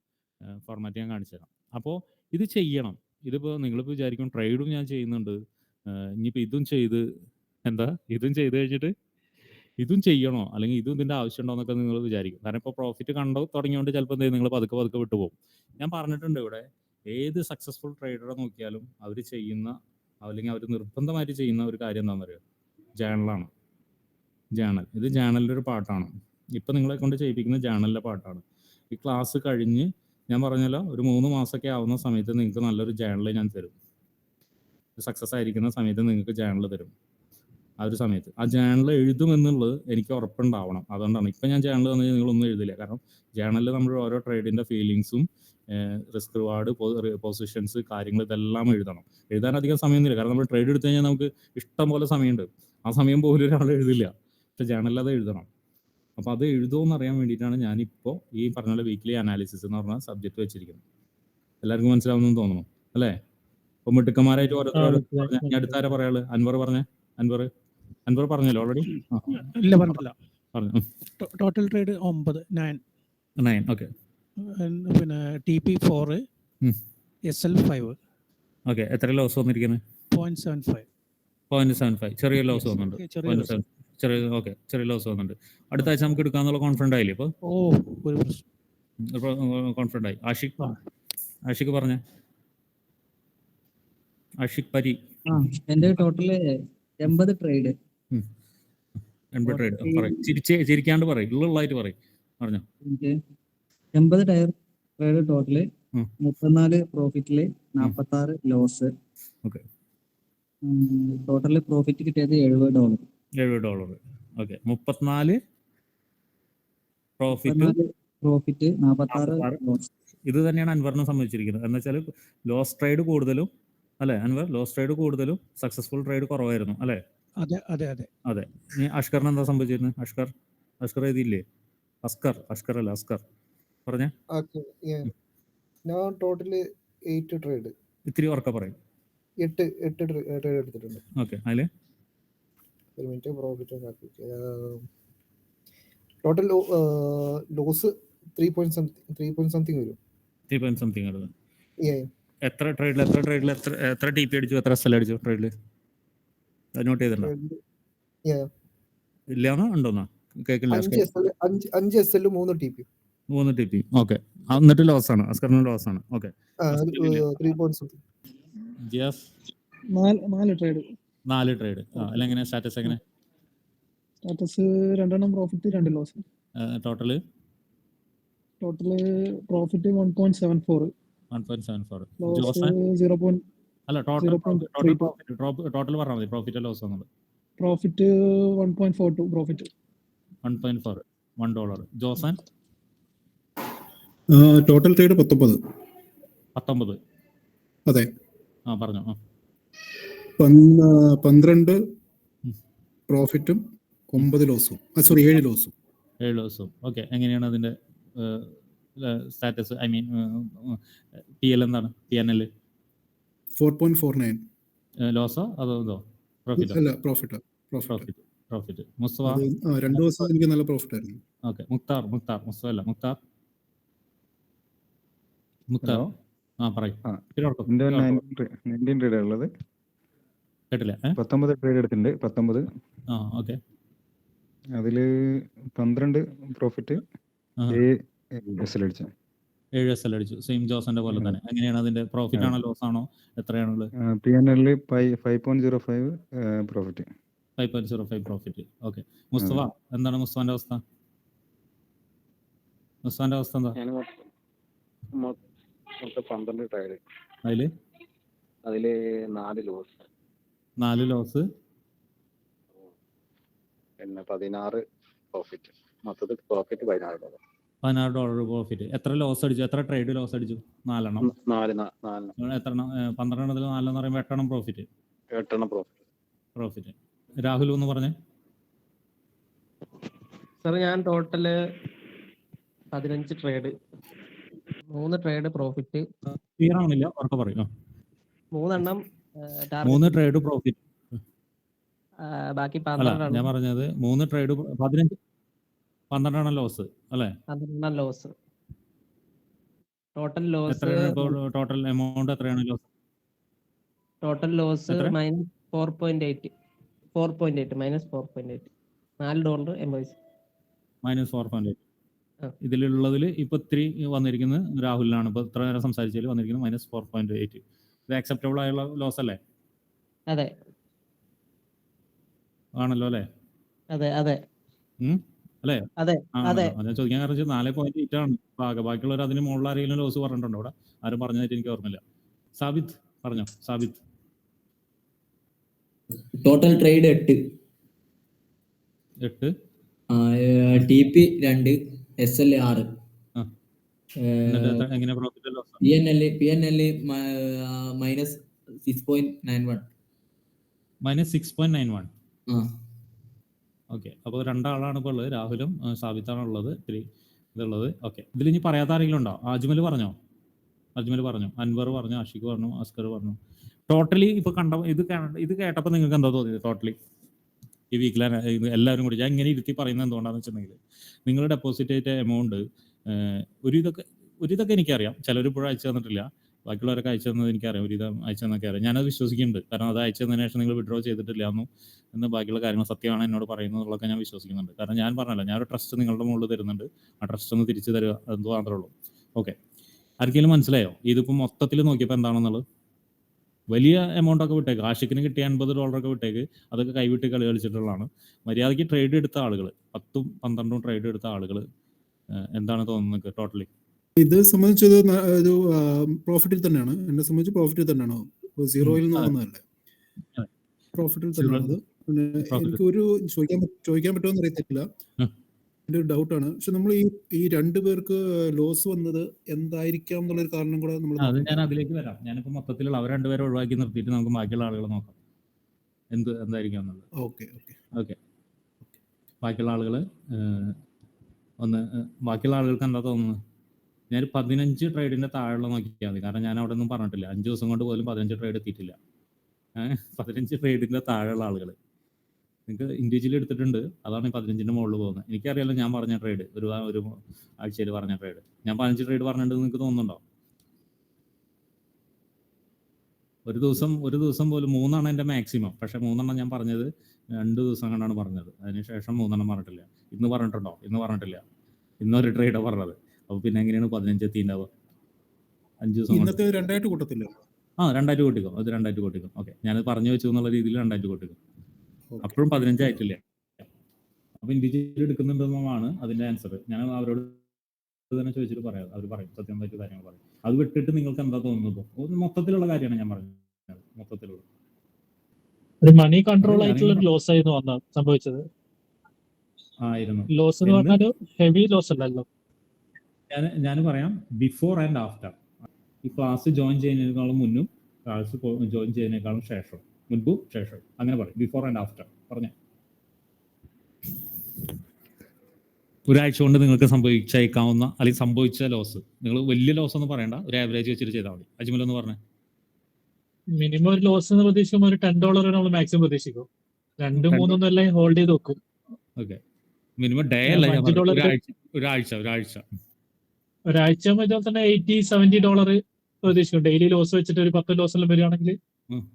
ഫോർമാറ്റ് ഞാൻ കാണിച്ചു തരാം. അപ്പോൾ ഇത് ചെയ്യണം. ഇതിപ്പോൾ നിങ്ങളിപ്പോൾ വിചാരിക്കും ട്രേഡും ഞാൻ ചെയ്യുന്നുണ്ട്, ഇനിയിപ്പോൾ ഇതും ചെയ്ത് എന്താ ഇതും ചെയ്ത് കഴിഞ്ഞിട്ട് ഇതും ചെയ്യണോ, അല്ലെങ്കിൽ ഇതും ഇതിന്റെ ആവശ്യമുണ്ടോ എന്നൊക്കെ നിങ്ങൾ വിചാരിക്കും. കാരണം ഇപ്പോൾ പ്രോഫിറ്റ് കണ്ടോ തുടങ്ങിയോണ്ട് ചിലപ്പോൾ എന്ത് ചെയ്യും, നിങ്ങൾ പതുക്കെ പതുക്കെ വിട്ടുപോകും. ഞാൻ പറഞ്ഞിട്ടുണ്ട് ഇവിടെ, ഏത് സക്സസ്ഫുൾ ട്രേഡറെ നോക്കിയാലും അവർ ചെയ്യുന്ന, അല്ലെങ്കിൽ അവർ നിർബന്ധമായിട്ട് ചെയ്യുന്ന ഒരു കാര്യം എന്താണെന്ന് അറിയോ? ജേണലാണ്. ജേണൽ, ഇത് ജേണലിൻ്റെ ഒരു പാട്ടാണ്. ഇപ്പം നിങ്ങളെ കൊണ്ട് ചെയ്യിപ്പിക്കുന്ന ജേണലിൻ്റെ പാട്ടാണ്. ഈ ക്ലാസ് കഴിഞ്ഞ് ഞാൻ പറഞ്ഞല്ലോ, ഒരു 3 മാസമൊക്കെ ആവുന്ന സമയത്ത് നിങ്ങൾക്ക് നല്ലൊരു ജേണൽ ഞാൻ തരും. സക്സസ് ആയിരിക്കുന്ന സമയത്ത് നിങ്ങൾക്ക് ജേണൽ തരും. ആ ഒരു സമയത്ത് ആ ജേണൽ എഴുതുമെന്നുള്ളത് എനിക്ക് ഉറപ്പുണ്ടാവണം. അതുകൊണ്ടാണ് ഇപ്പം ഞാൻ ജേണൽ തന്നു നിങ്ങളൊന്നും എഴുതില്ല. കാരണം ജേണലിൽ നമ്മൾ ഓരോ ട്രേഡിൻ്റെ ഫീലിങ്സും റിസ്ക് റിവാർഡ് പൊസിഷൻസ് കാര്യങ്ങൾ ഇതെല്ലാം എഴുതണം. എഴുതാൻ അധികം സമയമൊന്നുമില്ല. കാരണം നമ്മൾ ട്രേഡ് എടുത്തു കഴിഞ്ഞാൽ നമുക്ക് ഇഷ്ടം പോലെ സമയമുണ്ട്. ആ സമയം പോലും ഒരാൾ എഴുതില്ല. പക്ഷെ ജേണലിൽ അത് എഴുതണം. അപ്പോൾ അത് എഴുതുമെന്ന് അറിയാൻ വേണ്ടിയിട്ടാണ് ഞാനിപ്പോൾ ഈ പറഞ്ഞ പോലെ വീക്ക്ലി അനാലിസിസ് എന്ന് പറഞ്ഞ സബ്ജക്റ്റ് വെച്ചിരിക്കുന്നത്. എല്ലാവർക്കും മനസ്സിലാവുമെന്ന് തോന്നുന്നു അല്ലേ? അപ്പോൾ മിടുക്കന്മാരായിട്ട് ഓരോരുത്തർ ഞാൻ അടുത്താരെ പറയാള്. അൻവർ പറഞ്ഞേ. അൻവർ പറഞ്ഞല്ലോ ഓൾറെഡി? ഇല്ല, പറഞ്ഞില്ല. പറഞ്ഞു. Total trade 9. ഓക്കെ. പിന്നെ TP 4, SL 5. ഓക്കെ. എത്ര ലോസ് വന്നിരിക്കുന്നത്? 0.75. ചെറിയ ലോസ് വന്നിട്ടുണ്ട്. ചെറിയ ലോസ് വന്നിട്ടുണ്ട്. അടുത്ത ആഴ്ച നമുക്ക് എടുക്കാന്നുള്ള കോൺഫിഡൻ്റ് ആയില്ലേ? ഇപ്പോൾ കോൺഫിഡൻ്റ് ആയി. ആഷിഖ് പറഞ്ഞേ. ആഷിഖ് പരി. എന്റെ ടോട്ടല് 80 ട്രേഡ്. 80 ട്രേഡ്. പറയും, ചിരിക്കാണ്ട് പറയും, ഉള്ളതായിട്ട് പറയും. പറഞ്ഞോ. 80 ട്രേഡ് ടോട്ടല്. 34 പ്രോഫിറ്റില്, 46 ലോസ്. ഓക്കെ. ടോട്ടല് പ്രോഫിറ്റ് കിട്ടിയത് $70. $70. ഓക്കെ. 34 profit, 46 loss. ഇത് തന്നെയാണ് അൻവറിനെ സംബന്ധിച്ചിരിക്കുന്നത്. എന്ന് വെച്ചാൽ ലോസ് ട്രേഡ് കൂടുതലും അല്ലേ അൻവർ? ലോസ് ട്രേഡ് കൂടുതലും സക്സസ്ഫുൾ ട്രേഡ് കുറവായിരുന്നു അല്ലേ? അതെ. നീ അഷ്കറിന് എന്താ സംഭവിച്ചിരുന്നത്? അഷ്കർ എഴുതിയില്ലേ? അഷ്കർ അല്ല അസ്കർ പറഞ്ഞേ. ഞാൻ ടോട്ടല് 8 ട്രേഡ്. ഇത്തിരി ഉറക്കെ പറയും. 8 ട്രേഡ് എടുത്തിട്ടുണ്ട്. ഓക്കെ. അതില് ഒരു minute. Profit total loss 3 something വരും. 3 സംതിങ് വരും. എത്ര ട്രേഡിൽ എത്ര TP അടിച്ചു, എത്ര SL അടിച്ചു ട്രേഡിൽ? അത് നോട്ട് ചെയ്തിട്ടുണ്ടോ? ഇല്ലാന്നോ ഉണ്ടോന്നാ കേൾക്കില്ല. 5 SL 3 TP. ഓക്കെ. എന്നിട്ട് ലോസ് ആണ്. അസ്കറിന് ലോസ് ആണ്. Okay. 3 something. Jiyas 4 trade. 4 trade. അല്ലെങ്കിൽ സ്റ്റാറ്റസ് എങ്ങനെ? Status 2 profit, 2 loss. Total profit 1.74. Loss 0. അല്ല ടോട്ടൽ പറഞ്ഞാൽ മതി. പ്രോഫിറ്റ് ലോസ് എന്നുള്ളത്. Profit 1.42 profit. $1. ജോസൻ ടോട്ടൽ ട്രേഡ് 19. അതെ. പറഞ്ഞോ. 12 പ്രോഫിറ്റും 9 ലോസും. 7 ലോസും. 7 ലോസും. ഓക്കെ. എങ്ങനെയാണ് അതിന്റെ സ്റ്റാറ്റസ്? ഐ മീൻ PL എന്താണ്? PNL 4.49. ലോസോ അതോ പ്രോഫിറ്റോ? അല്ല, പ്രോഫിറ്റ്. മുസ്തഫ 2 ദിവസം എനിക്ക് നല്ല പ്രോഫിറ്റ് ആയിരുന്നു. ഓക്കെ. മുസ്തഫ അല്ല മുക്താർ. പറയും. 19 ട്രേഡ് ഉള്ളത്. കേട്ടില്ല. 19 ട്രേഡ് എടുത്തിട്ടുണ്ട്. 19. ഓക്കെ. അതില് 12 പ്രോഫിറ്റ്, 7 SL അടിച്ചു. 7 SL അടിച്ചു. സെയിം ജോസന്റെ പോലെ തന്നെ. എങ്ങനെയാണ് അതിന്റെ പ്രോഫിറ്റ് ആണോ ലോസ് ആണോ എത്രയാണുള്ളത്? PNL 5.05 profit. 5.05 profit. Okay. Mustafa എന്താണ് മുസ്തഫന്റെ അവസ്ഥ? എന്താ? 12 ട്രേഡ്. അതില് 4 ലോസ്. 4 ലോസ്. പിന്നെ 16 പ്രോഫിറ്റ്. മൊത്തത്തിൽ പ്രോഫിറ്റ് $16. $16 പ്രോഫിറ്റ്. എത്ര ലോസ് അടിച്ചു? എത്ര ട്രേഡ് ലോസ് അടിച്ചു? 4 എണ്ണം. 4 എത്ര എണ്ണം? 12 എണ്ണത്തിൽ 4 എന്ന് പറയുമ്പോൾ 8 എണ്ണം പ്രോഫിറ്റ്. 8 എണ്ണം പ്രോഫിറ്റ്. രാഹുൽ ഒന്ന് പറഞ്ഞേ. സാർ ഞാൻ total 15 trade, 3 trade profit. Clear ആവുന്നില്ല, ഉറക്കെ പറയും. 3 എണ്ണം 3 ട്രേഡ് പ്രോഫിറ്റ്. ബാക്കി അല്ല, ഞാൻ പറഞ്ഞത് 3 ട്രേഡ് 12 എണ്ണം ലോസ് അല്ലേ? 12 loss. Total loss total amount എത്രയാണ് ലോസ്? Total loss -4.8. 4.8 -4.8 $4 80 -4.8. ആ. ഇതിലുള്ളതിൽ ഇപ്പൊ ഇത്തിരി വന്നിരിക്കുന്നത് രാഹുലിനാണ്. ഇപ്പൊ ഇത്ര നേരം സംസാരിച്ചതിൽ വന്നിരിക്കുന്നത് -4.8. ഇത് അക്സെപ്റ്റബിൾ ആയുള്ള ലോസ് അല്ലേ? അതെ ആണല്ലോ അല്ലേ? അതെ അതെ അല്ലേ? അതെ അതെ. ഞാൻ ചോദിക്കാൻ കാരണം 4.8 ആണ്. ബാക്കിയുള്ളവർ അതിന് മുകളിൽ ആരെങ്കിലും ലോസ് പറഞ്ഞിട്ടുണ്ടോ ഇവിടെ? ആരും പറഞ്ഞതായിട്ട് എനിക്ക് ഓർമ്മയില്ല. സാബിത്ത് പറഞ്ഞോ. Sabith. Total trade 8, TP 2, SL 6, എങ്ങനെ പ്രോഫിറ്റ് ലോസ്? PNL -6.91. -6.91. ഓക്കെ. അപ്പോൾ രണ്ടാളാണ് ഇപ്പോൾ ഉള്ളത്, രാഹുലും സാബിത്താണ് ഉള്ളത്. ഇത്തിരി ഇതുള്ളത്. ഓക്കെ. ഇതിൽ ഇനി പറയാത്ത ആരെങ്കിലും ഉണ്ടോ? അജ്മൽ പറഞ്ഞോ? അൻവർ പറഞ്ഞു, ആഷിഖ് പറഞ്ഞു, അസ്കർ പറഞ്ഞു. ടോട്ടലി ഇപ്പൊ ഇത് കേട്ടപ്പോൾ നിങ്ങൾക്ക് എന്താ തോന്നിയത്? ടോട്ടലി ഈ വീക്കിൽ എല്ലാവരും കൂടി ഞാൻ ഇങ്ങനെ ഇരുത്തി പറയുന്നത് എന്തുകൊണ്ടാണെന്ന് വെച്ചിട്ടുണ്ടെങ്കിൽ, നിങ്ങൾ ഡെപ്പോസിറ്റ് ചെയ്ത എമൗണ്ട് ഒരു ഇതൊക്കെ എനിക്കറിയാം. ചിലർ ഇപ്പോഴും അയച്ചു തന്നിട്ടില്ല, ബാക്കിയുള്ളവരൊക്കെ അയച്ചു തന്നത് എനിക്കറിയാം. ഒരു ഇതം അയച്ചു തന്നൊക്കെ അറിയാം. ഞാനത് വിശ്വസിക്കുന്നുണ്ട്. കാരണം അത് അയച്ചു തന്നതിന് ശേഷം നിങ്ങൾ വിഡ്രോ ചെയ്തിട്ടില്ല എന്ന് ബാക്കിയുള്ള കാര്യങ്ങൾ സത്യമാണ് എന്നോട് പറയുന്നതൊക്കെ ഞാൻ വിശ്വസിക്കുന്നുണ്ട്. കാരണം ഞാൻ പറഞ്ഞല്ലോ, ഞാനൊരു ട്രസ്റ്റ് നിങ്ങളുടെ മുകളിൽ തരുന്നുണ്ട്. ആ ട്രസ്റ്റ് ഒന്ന് തിരിച്ചു തരിക, എന്തോ മാത്രമേ ഉള്ളൂ. ഓക്കെ. ആർക്കെങ്കിലും മനസ്സിലായോ ഇതിപ്പോൾ മൊത്തത്തിൽ നോക്കിയപ്പോൾ എന്താണെന്നുള്ളത്? വലിയ എമൗണ്ട് ഒക്കെ വിട്ടേക്ക്. ആഷിക്കിന് കിട്ടിയ $80 ഒക്കെ വിട്ടേക്ക്. അതൊക്കെ കൈവിട്ട് കളി കളിച്ചിട്ടുള്ളതാണ്. മര്യാദയ്ക്ക് ട്രേഡ് എടുത്ത ആളുകൾ, 10-12 ട്രേഡ് എടുത്ത ആളുകൾ, എന്താണ് തോന്നുന്നത് ടോട്ടലി? ഇത് സംബന്ധിച്ചത് ഒരു പ്രോഫിറ്റിൽ തന്നെയാണ്. എന്നെ സംബന്ധിച്ച് പ്രോഫിറ്റിൽ തന്നെയാണ്. സീറോയിൽ നിന്ന് വന്നതല്ലേ, പ്രോഫിറ്റിൽ തന്നെയാണ്. പിന്നെ എനിക്ക് ഒരു ചോദിക്കാൻ പറ്റുമെന്ന് അറിയത്തില്ല, എൻ്റെ ഒരു ഡൗട്ടാണ്. പക്ഷെ നമ്മൾ ഈ രണ്ടു പേർക്ക് ലോസ് വന്നത് എന്തായിരിക്കാം എന്നുള്ളൊരു കാരണം കൂടെ നമ്മൾ ഞാൻ അതിലേക്ക് വരാം. ഞാനിപ്പോൾ മൊത്തത്തിലുള്ള അവർ രണ്ടുപേരെ ഒഴിവാക്കി നിർത്തിയിട്ട് നമുക്ക് ബാക്കിയുള്ള ആളുകളെ നോക്കാം എന്തായിരിക്കാം എന്നുള്ളത്. ഓക്കെ. ബാക്കിയുള്ള ആളുകൾ ബാക്കിയുള്ള ആളുകൾക്ക് എന്താ തോന്നുന്നത്? ഞാൻ 15 ട്രേഡിന്റെ താഴെയുള്ള നോക്കിയാൽ മതി. കാരണം ഞാൻ അവിടെ ഒന്നും പറഞ്ഞിട്ടില്ല. 5 ദിവസം കൊണ്ട് പോലും 15 ട്രേഡ് എത്തിയിട്ടില്ല. 15 ട്രേഡിന്റെ താഴെയുള്ള ആളുകൾ നിങ്ങൾക്ക് ഇൻഡിവിജ്വലി എടുത്തിട്ടുണ്ട്. അതാണ് 15ന്റെ മുകളിൽ പോകുന്നത്. എനിക്കറിയാലോ ഞാൻ പറഞ്ഞ ട്രേഡ്, ഒരു ആഴ്ചയിൽ പറഞ്ഞ ട്രേഡ്. ഞാൻ 15 ട്രേഡ് പറഞ്ഞിട്ടുണ്ടെന്ന് നിങ്ങൾക്ക് തോന്നുന്നുണ്ടോ? ഒരു ദിവസം പോലും 3 എൻ്റെ മാക്സിമം. പക്ഷെ 3 ഞാൻ പറഞ്ഞത് 2 ദിവസം കൊണ്ടാണ് പറഞ്ഞത്. അതിനുശേഷം 3 പറഞ്ഞിട്ടില്ല. ഇന്ന് പറഞ്ഞിട്ടുണ്ടോ? ഇന്ന് പറഞ്ഞിട്ടില്ല. ഇന്നൊരു ട്രേഡാണ് പറഞ്ഞത്. അപ്പോൾ പിന്നെ എങ്ങനെയാണ് 15 എത്തിണ്ടാവുക? 5 ദിവസം കൊണ്ട് 2 കൂട്ടത്തില്ല. 2 കൂട്ടിക്കും. അത് 2 കൂട്ടിക്കും. ഓക്കെ. ഞാനത് പറഞ്ഞു വെച്ചു എന്നുള്ള രീതിയിൽ 2 കൂട്ടിക്കും. അപ്പോഴും 15 ആയിട്ടില്ല. അപ്പോൾ ഇൻഡിവിജ്വൽ എടുക്കുന്നുണ്ടെന്നാണ് അതിന്റെ ആൻസർ. ഞാൻ അവരോട് തന്നെ ചോദിച്ചിട്ട് പറയാം. അവർ പറയും, സത്യം പറ്റിയ കാര്യങ്ങൾ പറയും. അത് വിട്ടിട്ട് നിങ്ങൾക്ക് എന്താ തോന്നുന്നത്? മൊത്തത്തിലുള്ള കാര്യമാണ് ഞാൻ പറഞ്ഞത്. മൊത്തത്തിലുള്ള ഒരു മണി കൺട്രോൾ ആയിട്ടുള്ള ഒരു ലോസ് ആയിരുന്നു സംഭവിച്ചത്. ആയിരുന്നു. ലോസ് എന്ന് പറഞ്ഞാൽ ഹെവി ലോസ് അല്ലല്ലോ. ഞാൻ പറയാം, ബിഫോർ ആൻഡ് ആഫ്റ്റർ. ഈ ക്ലാസ് ജോയിൻ ചെയ്യുന്നതിനേക്കാളും മുന്നും ക്ലാസ് ജോയിൻ ചെയ്യുന്നതിനേക്കാളും ശേഷം, മുൻപും ശേഷം, അങ്ങനെ പറയും. ബിഫോർ ആൻഡ് ആഫ്റ്റർ പറഞ്ഞേ. ഒരാഴ്ച കൊണ്ട് നിങ്ങൾക്ക് സംഭവിച്ചേക്കാവുന്ന അല്ലെങ്കിൽ സംഭവിച്ച ലോസ്, നിങ്ങൾ വലിയ ലോസ് ഒന്നും പറയണ്ട, ഒരു ആവറേജ് വെച്ചിട്ട് ചെയ്താൽ മതി. അജ്മൽ ഒന്ന് പറഞ്ഞേ. മിനിമം ഒരു ലോസ് എന്ന് പ്രതീക്ഷിക്കുമ്പോൾ ഒരു $10 നമ്മൾ മാക്സിമം പ്രതീക്ഷിക്കും. 2-3 എല്ലാം ഹോൾഡ് ചെയ്ത് വെക്കും. ഓക്കെ. മിനിമം ഡേ അല്ല, ഒരാഴ്ച ഇതുപോലെ തന്നെ $80-70 പ്രതീക്ഷിക്കും. ഡെയിലി ലോസ് വെച്ചിട്ട് ഒരു 10 ലോസ് എല്ലാം വരികയാണെങ്കിൽ,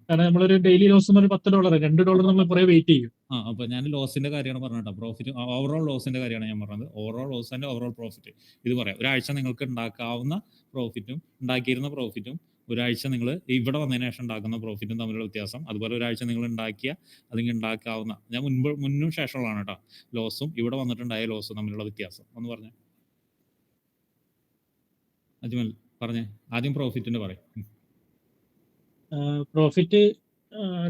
കാരണം നമ്മളൊരു ഡെയിലി ലോസ് $10, $2 നമ്മൾ കുറെ വെയിറ്റ് ചെയ്യും. അപ്പൊ ഞാൻ ലോസിന്റെ കാര്യമാണ് പറഞ്ഞത്. പ്രോഫിറ്റ്, ഓവറോൾ ലോസിന്റെ കാര്യമാണ് ഞാൻ പറഞ്ഞത്. Overall loss and overall profit ഇത് പറയാം. ഒരാഴ്ച നിങ്ങൾക്ക് ഉണ്ടാക്കാവുന്ന പ്രോഫിറ്റും ഉണ്ടാക്കിയിരുന്ന പ്രോഫിറ്റും ഒരാഴ്ച നിങ്ങൾ ഇവിടെ വന്നതിന് ശേഷം ഉണ്ടാക്കുന്ന പ്രോഫിറ്റും തമ്മിലുള്ള വ്യത്യാസം, അതുപോലെ ഒരാഴ്ച നിങ്ങൾ ഉണ്ടാക്കിയ അല്ലെങ്കിൽ ഉണ്ടാക്കാവുന്ന, ഞാൻ മുന്നും ശേഷമുള്ളതാണ് കേട്ടോ, ലോസും ഇവിടെ വന്നിട്ടുണ്ടായ ലോസും തമ്മിലുള്ള വ്യത്യാസം ഒന്ന് പറഞ്ഞേ. അജ്മൽ പറഞ്ഞേ. ആദ്യം പ്രോഫിറ്റിന്റെ പറയും. പ്രോഫിറ്റ്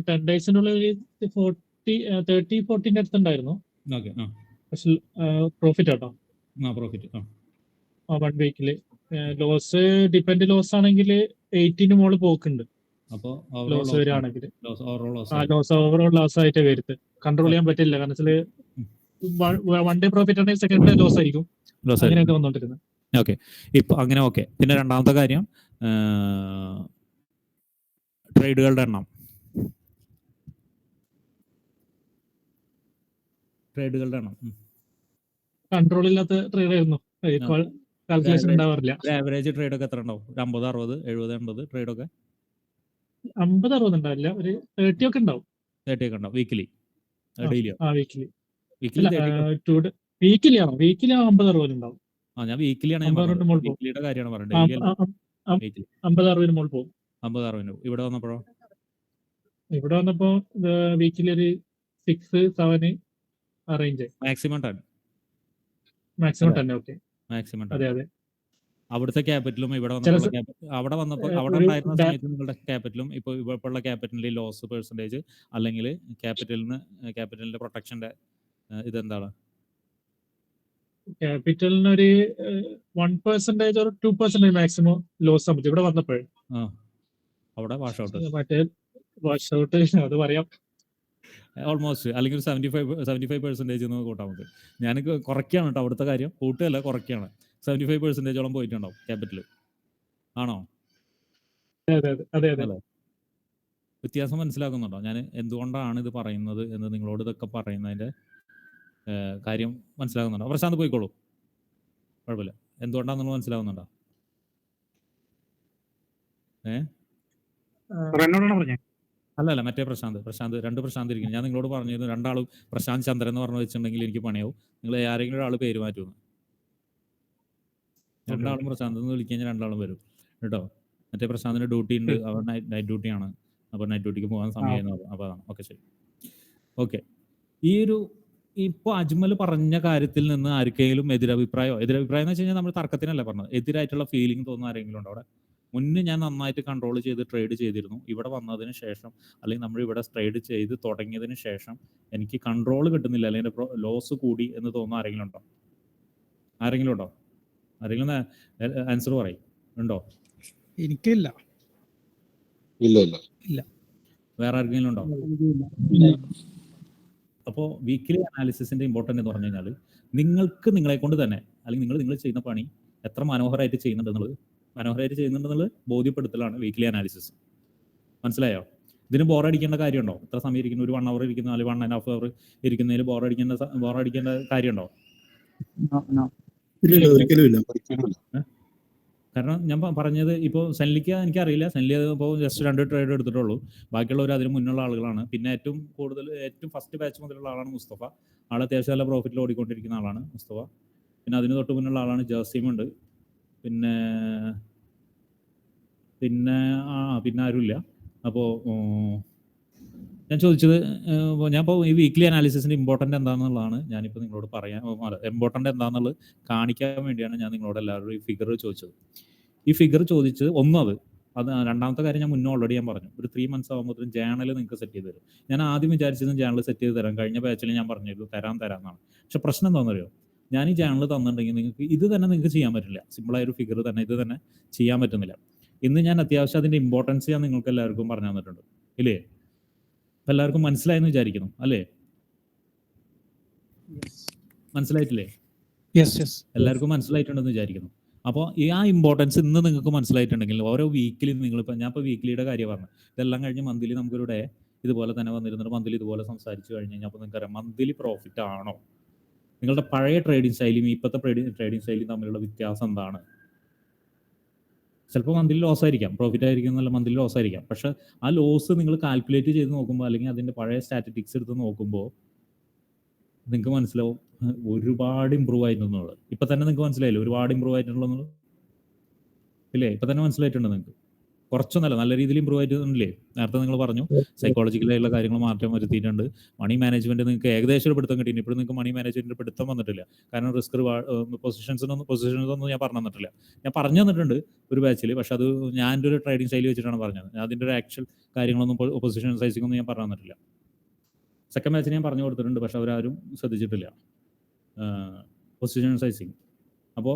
10 ഡേയ്സിനുള്ളിൽ 30-40 അടുത്തുണ്ടായിരുന്നു. പക്ഷെ പ്രോഫിറ്റ് കേട്ടോ, പ്രോഫിറ്റ് 1 വീക്കില്. ലോസ് ഡിപ്പെൻഡ് ലോസ് ആണെങ്കിൽ 80 മുകളിൽ പോക്കുണ്ട്. ലോസ് വരികയാണെങ്കിൽ ഓവറോൾ ലോസ് ആയിട്ട് വരുന്നത് കൺട്രോൾ ചെയ്യാൻ പറ്റില്ല. കാരണം വെച്ചാൽ 1 ഡേ പ്രോഫിറ്റ് ആണെങ്കിൽ സെക്കൻഡ് ഡേ ലോസ് ആയിരിക്കും. അങ്ങനെയൊക്കെ വന്നോണ്ടിരുന്നത്. ഓക്കെ. ഇപ്പൊ അങ്ങനെ ഓക്കെ. പിന്നെ രണ്ടാമത്തെ കാര്യം, ട്രേഡുകളുടെ എണ്ണം. കൺട്രോൾ ഇല്ലാത്ത ട്രേഡ് ആയിരുന്നു. കാൽക്കുലേഷൻ ഉണ്ടാവാറില്ല. ആവറേജ് ട്രേഡ് ഒക്കെ എത്ര ഉണ്ടാവും? 50, 60, 70, 80 ട്രേഡ് ഒക്കെ? 50-60 ഉണ്ടാവില്ല, ഒരു 30 ഒക്കെ ഉണ്ടാവും. വീക്കിലി ഡെയിലിയോ? വീക്കിലി വീക്കിലി വീക്കിലി ആണോ? വീക്കിലി 50-60 ഉണ്ടാവും. ഞാൻ വീക്കിലിയാണ് ഞാൻ പറഞ്ഞത്. വീക്കിലിയുടെ കാര്യമാണ് പറഞ്ഞത്. ഡെയിലി അല്ല. വീക്കിലി 50-60 മുകളിൽ പോകും. 50-60. ഇവിടെ വന്നപ്പോഴോ? ഇവിടെ വന്നപ്പോ വീക്കിലി ഒരു 6-7 range. Maximum 10. Maximum 10. Okay, maximum 10. അതെ അതെ. അവിടുത്തെ ക്യാപിറ്റലും ഇവിടെ അവിടെ വന്നപ്പോൾ അവിടെ ഉണ്ടായിരുന്ന സമയത്ത് നിങ്ങളുടെ ക്യാപിറ്റലും ഇപ്പോൾ ഉള്ള ക്യാപിറ്റലിന്റെ ലോസ് പെർസെൻറ്റേജ് അല്ലെങ്കിൽ ക്യാപിറ്റലിന്റെ പ്രൊട്ടക്ഷന്റെ ഇതെന്താണ്? ക്യാപിറ്റലിന് ഒരു 1% or 2% മാക്സിമം ലോസ് ആകും ഇവിടെ വന്നപ്പോൾ. അവിടെ വാഷ് ഔട്ട്, മറ്റേ വാഷ് ഔട്ട് അത് പറയാം ഓൾമോസ്റ്റ്, അല്ലെങ്കിൽ ഒരു 75% എന്ന് കൂട്ടാൻ നമുക്ക്. ഞാൻ കുറയ്ക്കുകയാണ് കേട്ടോ അവിടുത്തെ കാര്യം, കൂട്ടുകയല്ല കുറയ്ക്കുകയാണ്. 75% പോയിട്ടുണ്ടാവും ക്യാപിറ്റൽ, ആണോ? അതെ. വ്യത്യാസം മനസ്സിലാക്കുന്നുണ്ടോ? ഞാൻ എന്തുകൊണ്ടാണ് ഇത് പറയുന്നത് എന്ന് നിങ്ങളോട് ഇതൊക്കെ പറയുന്നതിന്റെ കാര്യം മനസ്സിലാകുന്നുണ്ടോ? പ്രശാന്ത് പോയിക്കോളൂ, കുഴപ്പമില്ല. എന്തുകൊണ്ടാണെന്നുള്ളത് മനസ്സിലാകുന്നുണ്ടോ? അല്ല മറ്റേ പ്രശാന്ത് 2 പ്രശാന്ത് ഇരിക്കുന്നു. ഞാൻ നിങ്ങളോട് പറഞ്ഞിരുന്നു രണ്ടാളും പ്രശാന്ത് ചന്ദ്രൻ എന്ന് പറഞ്ഞു വെച്ചിട്ടുണ്ടെങ്കിൽ എനിക്ക് പണിയാവും. നിങ്ങൾ ആരെങ്കിലും ഒരാൾ പേര് മാറ്റുമെന്ന്. രണ്ടാളും പ്രശാന്ത് എന്ന് വിളിച്ചു കഴിഞ്ഞാൽ രണ്ടാളും വരും കേട്ടോ. മറ്റേ പ്രശാന്തിന് ഡ്യൂട്ടി ഉണ്ട്, അവൻ നൈറ്റ് ഡ്യൂട്ടിയാണ്. അപ്പോൾ നൈറ്റ് ഡ്യൂട്ടിക്ക് പോകാൻ സമയമായിരുന്നു. അപ്പോൾ അതാണ്. ഓക്കെ, ശരി. ഓക്കെ, ഇപ്പോൾ അജ്മൽ പറഞ്ഞ കാര്യത്തിൽ നിന്ന് ആർക്കെങ്കിലും എതിരഭിപ്രായം എന്ന് വെച്ച് കഴിഞ്ഞാൽ നമ്മൾ തർക്കത്തിനല്ല പറഞ്ഞത്, എതിരായിട്ടുള്ള ഫീലിംഗ് തോന്നുന്ന ആരെങ്കിലും ഉണ്ടോ അവിടെ? മുന്നേ ഞാൻ നന്നായിട്ട് കൺട്രോൾ ചെയ്ത് ട്രേഡ് ചെയ്തിരുന്നു. ഇവിടെ വന്നതിന് ശേഷം അല്ലെങ്കിൽ നമ്മൾ ഇവിടെ ട്രേഡ് ചെയ്ത് തുടങ്ങിയതിന് ശേഷം എനിക്ക് കൺട്രോൾ കിട്ടുന്നില്ല, അല്ലെങ്കിൽ ലോസ് കൂടി എന്ന് തോന്നുന്ന ആരെങ്കിലും ഉണ്ടോ? ആരെങ്കിലും ആൻസർ പറയും. ഉണ്ടോ? എനിക്കില്ല. ഇല്ല. വേറെ ആർക്കെങ്കിലും ഉണ്ടോ? അപ്പോൾ വീക്കിലി അനാലിസിസിന്റെ ഇമ്പോർട്ടൻ്റ് എന്ന് പറഞ്ഞു കഴിഞ്ഞാൽ നിങ്ങൾക്ക് നിങ്ങളെ കൊണ്ട് തന്നെ, അല്ലെങ്കിൽ നിങ്ങൾ ചെയ്യുന്ന പണി എത്ര മനോഹരമായിട്ട് ചെയ്യുന്നുണ്ടെന്നുള്ളത് ബോധ്യപ്പെടുത്തലാണ് വീക്കിലി അനാലിസിസ്. മനസ്സിലായോ? ഇതിന് ബോറടിക്കേണ്ട കാര്യമുണ്ടോ? എത്ര സമയം ഇരിക്കുന്നു? ഒരു 1 hour ഇരിക്കുന്ന, അല്ലെങ്കിൽ 1.5 hour ഇരിക്കുന്നതിൽ ബോറടിക്കേണ്ട കാര്യമുണ്ടോ? കാരണം ഞാൻ പറഞ്ഞത് ഇപ്പോൾ സെൻലിക്ക് എനിക്കറിയില്ല, സെൻലി ഇപ്പോൾ ജസ്റ്റ് 2 ട്രേഡ് എടുത്തിട്ടുള്ളൂ. ബാക്കിയുള്ളവർ അതിന് മുന്നുള്ള ആളുകളാണ്. പിന്നെ ഏറ്റവും ഫസ്റ്റ് ബാച്ച് മുതലുള്ള ആളാണ് മുസ്തഫ. ആൾ അത്യാവശ്യം നല്ല പ്രോഫിറ്റിൽ ഓടിക്കൊണ്ടിരിക്കുന്ന ആളാണ് മുസ്തഫ. പിന്നെ അതിന് തൊട്ട് മുന്നുള്ള ആളാണ് ജാസിമുണ്ട്. പിന്നെ ആരുമില്ല. അപ്പോൾ ഞാൻ ചോദിച്ചത്, ഞാനിപ്പോൾ ഈ വീക്ക്ലി അനാലിസിസിൻ്റെ ഇമ്പോർട്ടൻ്റ് എന്താണെന്നുള്ളതാണ് ഞാനിപ്പോൾ നിങ്ങളോട് ഇമ്പോർട്ടൻ്റ് എന്താണെന്നുള്ളത് കാണിക്കാൻ വേണ്ടിയാണ് ഞാൻ നിങ്ങളോട് എല്ലാവരും ഈ ഫിഗർ ചോദിച്ചത്. ഈ ഫിഗർ ചോദിച്ചത് അത് രണ്ടാമത്തെ കാര്യം ഞാൻ മുന്നേ ഓൾറെഡി ഞാൻ പറഞ്ഞു, ഒരു 3 months ആകുമ്പോഴത്തേക്കും ജേണൽ നിങ്ങൾക്ക് സെറ്റ് ചെയ്ത് തരും. ഞാൻ ആദ്യം വിചാരിച്ചത് ജേണൽ സെറ്റ് ചെയ്ത് തരാം, കഴിഞ്ഞ ബാച്ചിൽ ഞാൻ പറഞ്ഞിരുന്നു തരാമെന്നാണ്. പക്ഷെ പ്രശ്നം എന്താണെന്നറിയോ? ഞാൻ ഈ ജേണൽ തന്നിട്ടുണ്ടെങ്കിൽ നിങ്ങൾക്ക് ഇത് തന്നെ നിങ്ങൾക്ക് ചെയ്യാൻ പറ്റില്ല. സിമ്പിളായൊരു ഫിഗർ തന്നെ ഇത് തന്നെ ചെയ്യാൻ പറ്റുന്നില്ല. ഇന്ന് ഞാൻ അത്യാവശ്യം അതിൻ്റെ ഇമ്പോർട്ടൻസ് ഞാൻ നിങ്ങൾക്ക് എല്ലാവർക്കും പറഞ്ഞു തന്നിട്ടുണ്ട്, ഇല്ലേ? എല്ലാവർക്കും മനസ്സിലായെന്ന് വിചാരിക്കുന്നു, അല്ലേ? മനസ്സിലായിട്ടില്ലേ? എല്ലാവർക്കും മനസ്സിലായിട്ടുണ്ടെന്ന് വിചാരിക്കുന്നു. അപ്പോൾ ആ ഇമ്പോർട്ടൻസ് ഇന്ന് നിങ്ങൾക്ക് മനസ്സിലായിട്ടുണ്ടെങ്കിൽ ഓരോ വീക്കിലി ഞാനിപ്പോൾ വീക്കിലിയുടെ കാര്യം പറഞ്ഞു. ഇതെല്ലാം കഴിഞ്ഞ് മന്ത്ലി നമുക്കൊരു ഡേ ഇതുപോലെ തന്നെ വന്നിരുന്നിട്ട് മന്ത്ലി ഇതുപോലെ സംസാരിച്ച് കഴിഞ്ഞ് കഴിഞ്ഞാൽ അപ്പോൾ നിങ്ങൾക്കറിയാം മന്ത്ലി പ്രോഫിറ്റ് ആണോ, നിങ്ങളുടെ പഴയ ട്രേഡിംഗ് സ്റ്റൈലും ഇപ്പോഴത്തെ ട്രേഡിംഗ് സ്റ്റൈലും തമ്മിലുള്ള വ്യത്യാസം എന്താണ്. ചിലപ്പോൾ മന്ത്ലി ലോസ് ആയിരിക്കാം, പ്രോഫിറ്റ് ആയിരിക്കും എന്നല്ല, മന്ത്ലി ലോസ് ആയിരിക്കാം. പക്ഷെ ആ ലോസ് നിങ്ങൾ കാൽക്കുലേറ്റ് ചെയ്ത് നോക്കുമ്പോൾ, അല്ലെങ്കിൽ അതിൻ്റെ പഴയ സ്റ്റാറ്റിസ്റ്റിക്സ് എടുത്ത് നോക്കുമ്പോൾ നിങ്ങൾക്ക് മനസ്സിലാവും ഒരുപാട് ഇമ്പ്രൂവ് ആയിട്ടുണ്ടെന്നുള്ളത്. ഇപ്പം തന്നെ നിങ്ങൾക്ക് മനസ്സിലായില്ലേ ഒരുപാട് ഇമ്പ്രൂവ് ആയിട്ടുണ്ടെന്നുള്ളത്? ഇല്ലേ? ഇപ്പം തന്നെ മനസ്സിലായിട്ടുണ്ട് നിങ്ങൾക്ക്? കുറച്ചൊന്നല്ല, നല്ല രീതിയിൽ ഇമ്പ്രൂവ് ആയിട്ടുണ്ടല്ലേ? നേരത്തെ നിങ്ങൾ പറഞ്ഞു സൈക്കോളജിക്കലായിട്ടുള്ള കാര്യങ്ങൾ മാറ്റം വരുത്തിയിട്ടുണ്ട്. മണി മാനേജ്മെന്റ് നിങ്ങൾക്ക് ഏകദേശം ഒരു പിടുത്തം കിട്ടിയിട്ടുണ്ട്. ഇപ്പോൾ നിങ്ങൾക്ക് മണി മാനേജ്മെന്റിന്റെ പിടുത്തം വന്നിട്ടില്ല. കാരണം റിസ്ക് പൊസിഷൻസ് ഒന്നും ഞാൻ പറഞ്ഞു തന്നിട്ടില്ല. ഞാൻ പറഞ്ഞു തന്നിട്ടുണ്ട് ഒരു ബാച്ചിൽ, പക്ഷെ അത് ഞാൻ ഒരു ട്രേഡിംഗ് സ്റ്റൈൽ വെച്ചിട്ടാണ് പറഞ്ഞത്. അതിൻ്റെ ഒരു ആക്ച്വൽ കാര്യങ്ങളൊന്നും പൊസിഷൻ സൈസിംഗ് ഒന്നും ഞാൻ പറഞ്ഞു തന്നിട്ടില്ല. സെക്കൻഡ് ബാച്ചിന് ഞാൻ പറഞ്ഞു കൊടുത്തിട്ടുണ്ട്, പക്ഷെ അവരാരും ശ്രദ്ധിച്ചിട്ടില്ല പൊസിഷൻ സൈസിങ്. അപ്പോൾ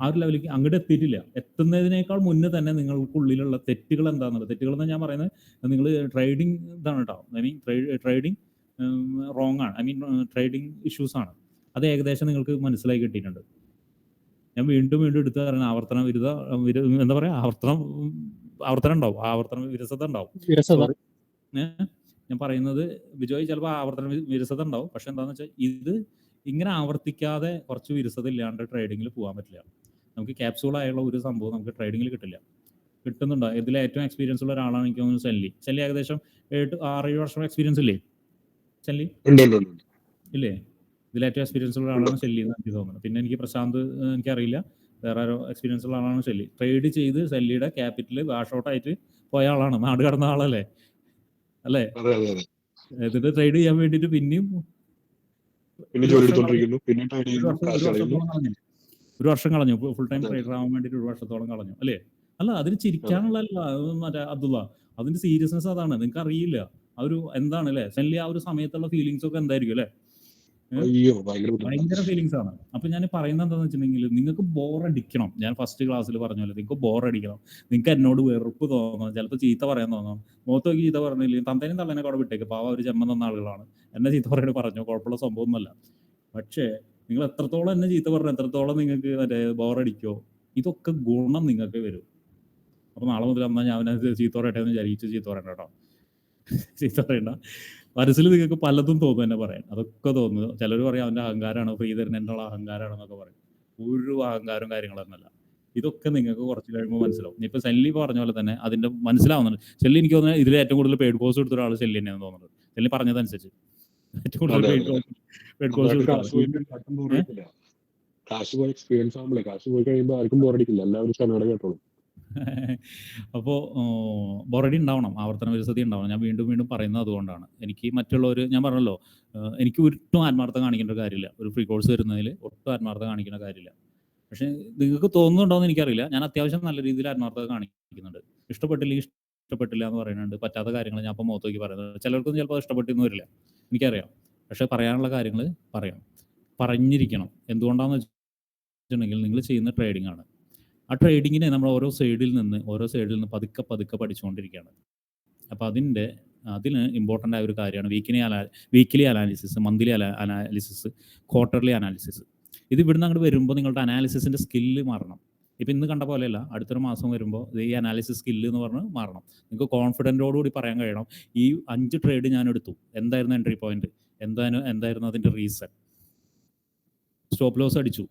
ആ ഒരു ലെവലിലേക്ക് അങ്ങോട്ട് എത്തിയിട്ടില്ല. എത്തുന്നതിനേക്കാൾ മുന്നേ തന്നെ നിങ്ങൾക്കുള്ളിലുള്ള തെറ്റുകൾ എന്താണെന്നുള്ളത്, തെറ്റുകളെന്ന് ഞാൻ പറയുന്നത് നിങ്ങൾ ട്രേഡിംഗ് ഇതാണ് കേട്ടോ, ഐ മീൻ ട്രേഡിംഗ് റോങ് ആണ്, ഐ മീൻ ട്രേഡിംഗ് ഇഷ്യൂസ് ആണ്. അത് ഏകദേശം നിങ്ങൾക്ക് മനസ്സിലായി കിട്ടിയിട്ടുണ്ട്. ഞാൻ വീണ്ടും എടുത്ത് പറയുന്നത് എന്താ പറയുക, ആവർത്തനം ഉണ്ടാവും, ആവർത്തന വിരസത ഉണ്ടാവും. ഞാൻ പറയുന്നത് ബിജോയ് ചിലപ്പോൾ ആവർത്തന വിരസത ഉണ്ടാവും. പക്ഷെ എന്താണെന്ന് വെച്ചാൽ ഇത് ഇങ്ങനെ ആവർത്തിക്കാതെ കുറച്ച് വിരസത ഇല്ലാണ്ട് ട്രേഡിങ്ങിൽ പോകാൻ പറ്റില്ല. നമുക്ക് ക്യാപ്സൂളായുള്ള ഒരു സംഭവം നമുക്ക് ട്രേഡിങ്ങിൽ കിട്ടുന്നുണ്ടോ? ഇതിൽ ഏറ്റവും എക്സ്പീരിയൻസ് ഉള്ള ഒരാളാണ് എനിക്ക് തോന്നുന്നു സെല്ലി ഏകദേശം 6-7 വർഷം എക്സ്പീരിയൻസ് ഇല്ലേ? ഷെല്ലി ഉണ്ട് ഉണ്ട് ഉണ്ട് ഇല്ലേ? ഇതിൽ ഏറ്റവും എക്സ്പീരിയൻസ് ഉള്ള ആളാണ് ഷെല്ലി എന്ന് എനിക്ക് തോന്നുന്നത്. പിന്നെ എനിക്ക് പ്രശാന്ത് എനിക്കറിയില്ല, വേറെ ആരോ എക്സ്പീരിയൻസ് ഉള്ള ആളാണ് ഷെല്ലി. ട്രേഡ് ചെയ്ത് ഷെല്ലിയുടെ ക്യാപിറ്റൽ വാഷ് ഔട്ട് ആയിട്ട് പോയ ആളാണ്, നാട് കടന്ന ആളല്ലേ അല്ലേ? അതെ അതെ അതെ. എന്നിട്ട് ട്രേഡ് ചെയ്യാൻ വേണ്ടിയിട്ട് പിന്നെയും പിന്നെ ഒരു ജോലി വർഷം കളഞ്ഞു, എടുത്തോണ്ടിരിക്കുന്നു, പിന്നെ ട്രേഡ് ഒരു ചെയ്യുന്നു, വർഷം കാശ് ഒരു കളയുന്നു. വർഷത്തോളം കളഞ്ഞു, ഒരു വർഷം കളഞ്ഞു ഫുൾ ടൈം അതെ ട്രേഡർ ആവാൻ വേണ്ടിയിട്ട് ഒരു വർഷത്തോളം കളഞ്ഞു അല്ലേ? അല്ല അതിന് അതെ. ചിരിക്കാനുള്ളതല്ല മറ്റേ അബ്ദുള്ള, അതിന്റെ സീരിയസ്നെസ് അതാണ്. നിങ്ങൾക്ക് അറിയില്ല ആ ഒരു എന്താണ് അല്ലേ ഷെല്ലി, ആ ഒരു സമയത്തുള്ള ഫീലിങ്സ് ഒക്കെ എന്തായിരിക്കും അല്ലേ? അയ്യോ ഭയങ്കര ബുദ്ധിമുട്ടാണ്. ഭയങ്കര ഫീലിങ്സ് ആണ്. അപ്പൊ ഞാൻ പറയുന്നത് എന്താണെന്ന് വെച്ചിട്ടുണ്ടെങ്കിൽ, നിങ്ങൾക്ക് ബോറടിക്കണം. ഞാൻ ഫസ്റ്റ് ക്ലാസ്സിൽ പറഞ്ഞ പോലെ നിങ്ങൾക്ക് ബോറടിക്കണം, നിങ്ങൾക്ക് എന്നോട് വെറുപ്പ് തോന്നണം, ചിലപ്പോൾ ചീത്ത പറയാൻ തോന്നണം. മുഖത്ത് നോക്കി ചീത്ത പറഞ്ഞില്ലെങ്കിൽ തന്തേനും തള്ളേനെ കൂടെ വിട്ടേക്ക്, പാവ ഒരു ജന്മം തന്ന ആളുകളാണ്, എന്നെ ചീത്ത പറയാൻ പറഞ്ഞു, കുഴപ്പമുള്ള സംഭവമൊന്നുമല്ല. പക്ഷേ നിങ്ങൾ എത്രത്തോളം എന്നെ ചീത്ത പറഞ്ഞു, എത്രത്തോളം നിങ്ങൾക്ക് മറ്റേ ബോറടിക്കോ, ഇതൊക്കെ ഗുണം നിങ്ങൾക്ക് വരും. അപ്പൊ നാളെ മുതൽ എന്നാൽ ഞാൻ ചീത്ത പറയട്ടെ എന്ന് വിചാരിച്ചു ചീത്ത പറയണ്ട കേട്ടോ, ചീത്ത പറയണ്ട. മനസ്സിൽ നിങ്ങൾക്ക് പലതും തോന്നും എന്നെ പറയാൻ, അതൊക്കെ തോന്നുന്നു. ചിലർ പറയും അവൻ്റെ അഹങ്കാരമാണ്, ശ്രീധരൻ എന്നുള്ള അഹങ്കാരമാണെന്നൊക്കെ പറയും. ഒരു അഹങ്കാരവും കാര്യങ്ങളൊന്നുമല്ല. ഇതൊക്കെ നിങ്ങൾക്ക് കുറച്ച് കഴിയുമ്പോൾ മനസ്സിലാവും. ഇപ്പൊ ഷെല്ലി പറഞ്ഞ പോലെ തന്നെ അതിന്റെ മനസ്സിലാവുന്നുണ്ട്. ഷെല്ലി എനിക്ക് തോന്നുന്നത് ഇതിൽ ഏറ്റവും കൂടുതൽ പെയ്ഡ് കോഴ്സ് എടുത്ത ഒരാൾ ഷെല്ലി തന്നെയാണെന്ന് തോന്നുന്നത്. ഷെല്ലി പറഞ്ഞതനുസരിച്ച് ഏറ്റവും കൂടുതൽ അതെ പെയ്ഡ് അതെ. കോഴ്സ് അതായത് എടുത്ത കാശ് പോയിട്ട് ആർക്കും ബോറടിക്കില്ല. കാശ് പോയി എക്സ്പീരിയൻസ് ആകുമ്പോഴേ, കാശ് പോയി കഴിയുമ്പോൾ ആർക്കും ബോറടിക്കില്ല, എല്ലാവരും ക്ഷമയോടെ കേട്ടോളും. അപ്പോൾ ബോറടി ഉണ്ടാവണം, ആവർത്തന വിരസതി ഉണ്ടാവണം. ഞാൻ വീണ്ടും വീണ്ടും പറയുന്നത് അതുകൊണ്ടാണ്. എനിക്ക് മറ്റുള്ളവർ, ഞാൻ പറഞ്ഞല്ലോ, എനിക്ക് ഒട്ടും ആത്മാർത്ഥം കാണിക്കേണ്ട കാര്യമില്ല. ഒരു ഫ്രീ കോഴ്സ് വരുന്നതിൽ ഒട്ടും ആത്മാർത്ഥം കാണിക്കേണ്ട കാര്യമില്ല. പക്ഷേ നിങ്ങൾക്ക് തോന്നുന്നുണ്ടോ എന്ന് എനിക്കറിയില്ല, ഞാൻ അത്യാവശ്യം നല്ല രീതിയിൽ ആത്മാർത്ഥത കാണിക്കുന്നുണ്ട്. ഇഷ്ടപ്പെട്ടില്ല എന്ന് പറയുന്നുണ്ട്, പറ്റാത്ത കാര്യങ്ങൾ ഞാൻ അപ്പോൾ മുഖത്ത് നോക്കി പറയുന്നത്. ചിലർക്കൊന്നും ചിലപ്പോൾ ഇഷ്ടപ്പെട്ടെന്ന് വരില്ല, എനിക്കറിയാം. പക്ഷേ പറയാനുള്ള കാര്യങ്ങൾ പറഞ്ഞിരിക്കണം. എന്തുകൊണ്ടാണെന്ന് വെച്ചിട്ടുണ്ടെങ്കിൽ നിങ്ങൾ ചെയ്യുന്ന ട്രേഡിംഗ് ആണ്. ആ ട്രേഡിങ്ങിനെ നമ്മൾ ഓരോ സൈഡിൽ നിന്ന് പതുക്കെ പഠിച്ചുകൊണ്ടിരിക്കുകയാണ്. അപ്പോൾ അതിന് ഇമ്പോർട്ടൻ്റ് ആയ ഒരു കാര്യമാണ് weekly analysis, monthly analysis, quarterly analysis. ഇത് ഇവിടുന്ന് അങ്ങോട്ട് വരുമ്പോൾ നിങ്ങളുടെ അനാലിസിസിൻ്റെ സ്കില്ല് മാറണം. ഇപ്പം ഇന്ന് കണ്ട പോലെയല്ല, അടുത്തൊരു മാസം വരുമ്പോൾ ഈ അനാലിസിസ് സ്കില്ല് എന്ന് പറഞ്ഞ് മാറണം. നിങ്ങൾക്ക് കോൺഫിഡൻറ്റോടുകൂടി പറയാൻ കഴിയണം, ഈ 5 ട്രേഡ് ഞാൻ എടുത്തു, എന്തായിരുന്നു എൻട്രി പോയിന്റ്, എന്തായിരുന്നു അതിൻ്റെ റീസൺ, സ്റ്റോപ്പ് ലോസ് അടിച്ചു,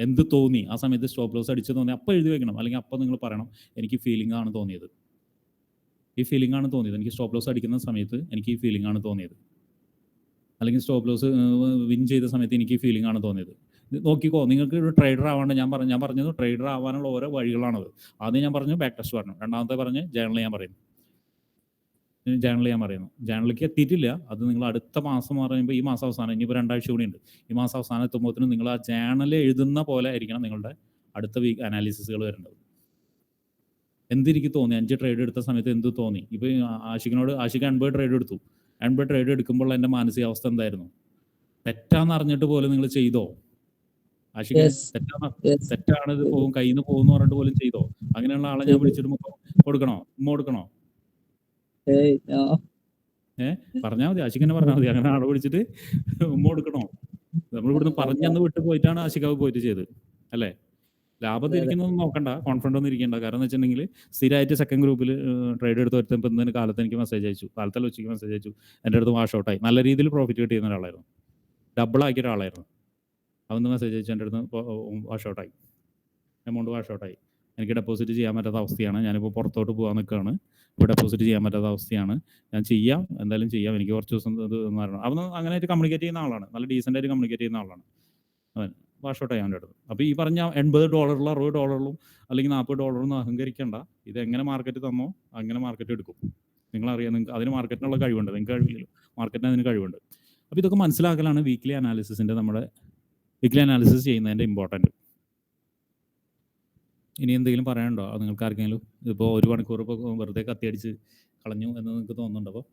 എന്ത് തോന്നി ആ സമയത്ത്, സ്റ്റോപ്പ് ലോസ് അടിച്ചു തോന്നി അപ്പോൾ എഴുതി വെക്കണം. അല്ലെങ്കിൽ അപ്പോൾ നിങ്ങൾ പറയണം, എനിക്ക് ഫീലിംഗ് ആണ് തോന്നിയത്, എനിക്ക് സ്റ്റോപ്പ് ലോസ് അടിക്കുന്ന സമയത്ത് എനിക്ക് ഈ ഫീലിംഗ് ആണ് തോന്നിയത്, അല്ലെങ്കിൽ സ്റ്റോപ്പ് ലോസ് വിൻ ചെയ്ത സമയത്ത് എനിക്ക് ഈ ഫീലിംഗ് ആണ് തോന്നിയത്. നോക്കിക്കോ, നിങ്ങൾക്ക് ഒരു ട്രേഡർ ആവാണ്ട് ഞാൻ പറഞ്ഞത് ട്രേഡർ ആവാനുള്ള ഓരോ വഴികളാണത്. ആദ്യം ഞാൻ പറഞ്ഞു ബാക്ക് ടെസ്റ്റ് പറഞ്ഞു, രണ്ടാമത്തെ പറഞ്ഞ് ജേണൽ ഞാൻ പറയുന്നു. ജേണലിലേക്ക് എത്തിയിട്ടില്ല, അത് നിങ്ങൾ അടുത്ത മാസം പറയുമ്പോൾ, ഈ മാസം അവസാനം, ഇനിയിപ്പോൾ 2 ആഴ്ച കൂടി ഉണ്ട്, ഈ മാസം അവസാനം എത്തുമ്പോഴത്തേനും നിങ്ങൾ ആ ജേണൽ എഴുതുന്ന പോലെ ആയിരിക്കണം നിങ്ങളുടെ അടുത്ത വീക്ക് അനാലിസിസുകൾ വരേണ്ടത്. എന്തെനിക്ക് തോന്നി, 5 ട്രേഡ് എടുത്ത സമയത്ത് എന്ത് തോന്നി. ഇപ്പോൾ ആഷിക്ക് 80 ട്രേഡ് എടുത്തു, 80 ട്രേഡ് എടുക്കുമ്പോൾ എൻ്റെ മാനസികാവസ്ഥ എന്തായിരുന്നു, തെറ്റാന്ന് അറിഞ്ഞിട്ട് പോലും നിങ്ങൾ ചെയ്തോ? ആഷിക്ക് തെറ്റാണ്, ഇത് പോകും, കയ്യിൽ നിന്ന് പോകുമെന്ന് പറഞ്ഞിട്ട് പോലും ചെയ്തോ? അങ്ങനെയുള്ള ആളെ ഞാൻ വിളിച്ചിട്ട് ഉമ്മ കൊടുക്കണോ? പറഞ്ഞാൽ മതി, ആഷിഖ് തന്നെ പറഞ്ഞാൽ മതി. അങ്ങനെ ആളെ വിളിച്ചിട്ട് ഉമ്മ കൊടുക്കണോ? നമ്മൾ ഇവിടുന്ന് പറഞ്ഞന്ന് വിട്ട് പോയിട്ടാണ് ആഷിഖാവ് പോയിട്ട് ചെയ്തത് അല്ലേ? ലാഭം തിരിക്കുന്നൊന്നും നോക്കണ്ട, കോൺഫിഡൻ്റ് ഒന്നും ഇരിക്കേണ്ട. കാരണം എന്ന് വെച്ചിട്ടുണ്ടെങ്കിൽ സ്ഥിരമായിട്ട് സെക്കൻഡ് ഗ്രൂപ്പിൽ ട്രേഡ് എടുത്ത് വരുത്തപ്പോൾ ഇന്നലെ കാലത്ത് എനിക്ക് മെസ്സേജ് അയച്ചു, കാലത്തല്ല ഉച്ചയ്ക്ക് മെസ്സേജ് അയച്ചു, എൻ്റെ അടുത്ത് വാഷ് ഔട്ടായി, നല്ല രീതിയിൽ പ്രോഫിറ്റ് കിട്ടിയിരുന്ന ഒരാളായിരുന്നു, ഡബിൾ ആക്കിയ ഒരാളായിരുന്നു. അതൊന്ന് മെസ്സേജ് അയച്ചു, എൻ്റെ അടുത്ത് വാഷ് ഔട്ടായി, എമൗണ്ട് വാഷ് ഔട്ടായി, എനിക്ക് ഡെപ്പോസിറ്റ് ചെയ്യാൻ പറ്റാത്ത അവസ്ഥയാണ്, ഞാനിപ്പോൾ പുറത്തോട്ട് പോകാൻ നിൽക്കുകയാണ്, ഇപ്പോൾ ഡെപ്പോസിറ്റ് ചെയ്യാൻ പറ്റാത്ത അവസ്ഥയാണ്, ഞാൻ എന്തായാലും ചെയ്യാം, എനിക്ക് കുറച്ച് ദിവസം ഇത് എന്ന് പറഞ്ഞു. അവന് അങ്ങനെയായിട്ട് കമ്മ്യൂണിക്കേറ്റ് ചെയ്യുന്ന ആളാണ്, നല്ല ഡീസൻ്റായിട്ട് കമ്മ്യൂണിക്കേറ്റ് ചെയ്യുന്ന ആളാണ് അവൻ. വാഷ് ഔട്ട് ചെയ്യാൻ അടുത്ത്. അപ്പോൾ ഈ പറഞ്ഞ $80 $60 അല്ലെങ്കിൽ $40 അഹങ്കരിക്കേണ്ട. ഇതെങ്ങനെ മാർക്കറ്റ് തന്നോ അങ്ങനെ മാർക്കറ്റ് എടുക്കും. നിങ്ങളറിയാം, നിങ്ങൾക്ക് അതിന് മാർക്കറ്റിനുള്ള കഴിവുണ്ട്, നിങ്ങൾക്ക് കഴിവില്ലല്ലോ, മാർക്കറ്റിന് അതിന് കഴിവുണ്ട്. അപ്പോൾ ഇതൊക്കെ മനസ്സിലാക്കലാണ് വീക്ക്ലി അനാലിസിസ് ചെയ്യുന്നതിൻ്റെ ഇമ്പോർട്ടൻറ്റ്. ഇനി എന്തെങ്കിലും പറയാനുണ്ടോ നിങ്ങൾക്ക് ആർക്കെങ്കിലും? ഇപ്പോൾ 1 മണിക്കൂർ ഇപ്പോൾ വെറുതെ കത്തിയടിച്ച് കളഞ്ഞു എന്ന് നിങ്ങൾക്ക് തോന്നുന്നുണ്ടോ? അപ്പോൾ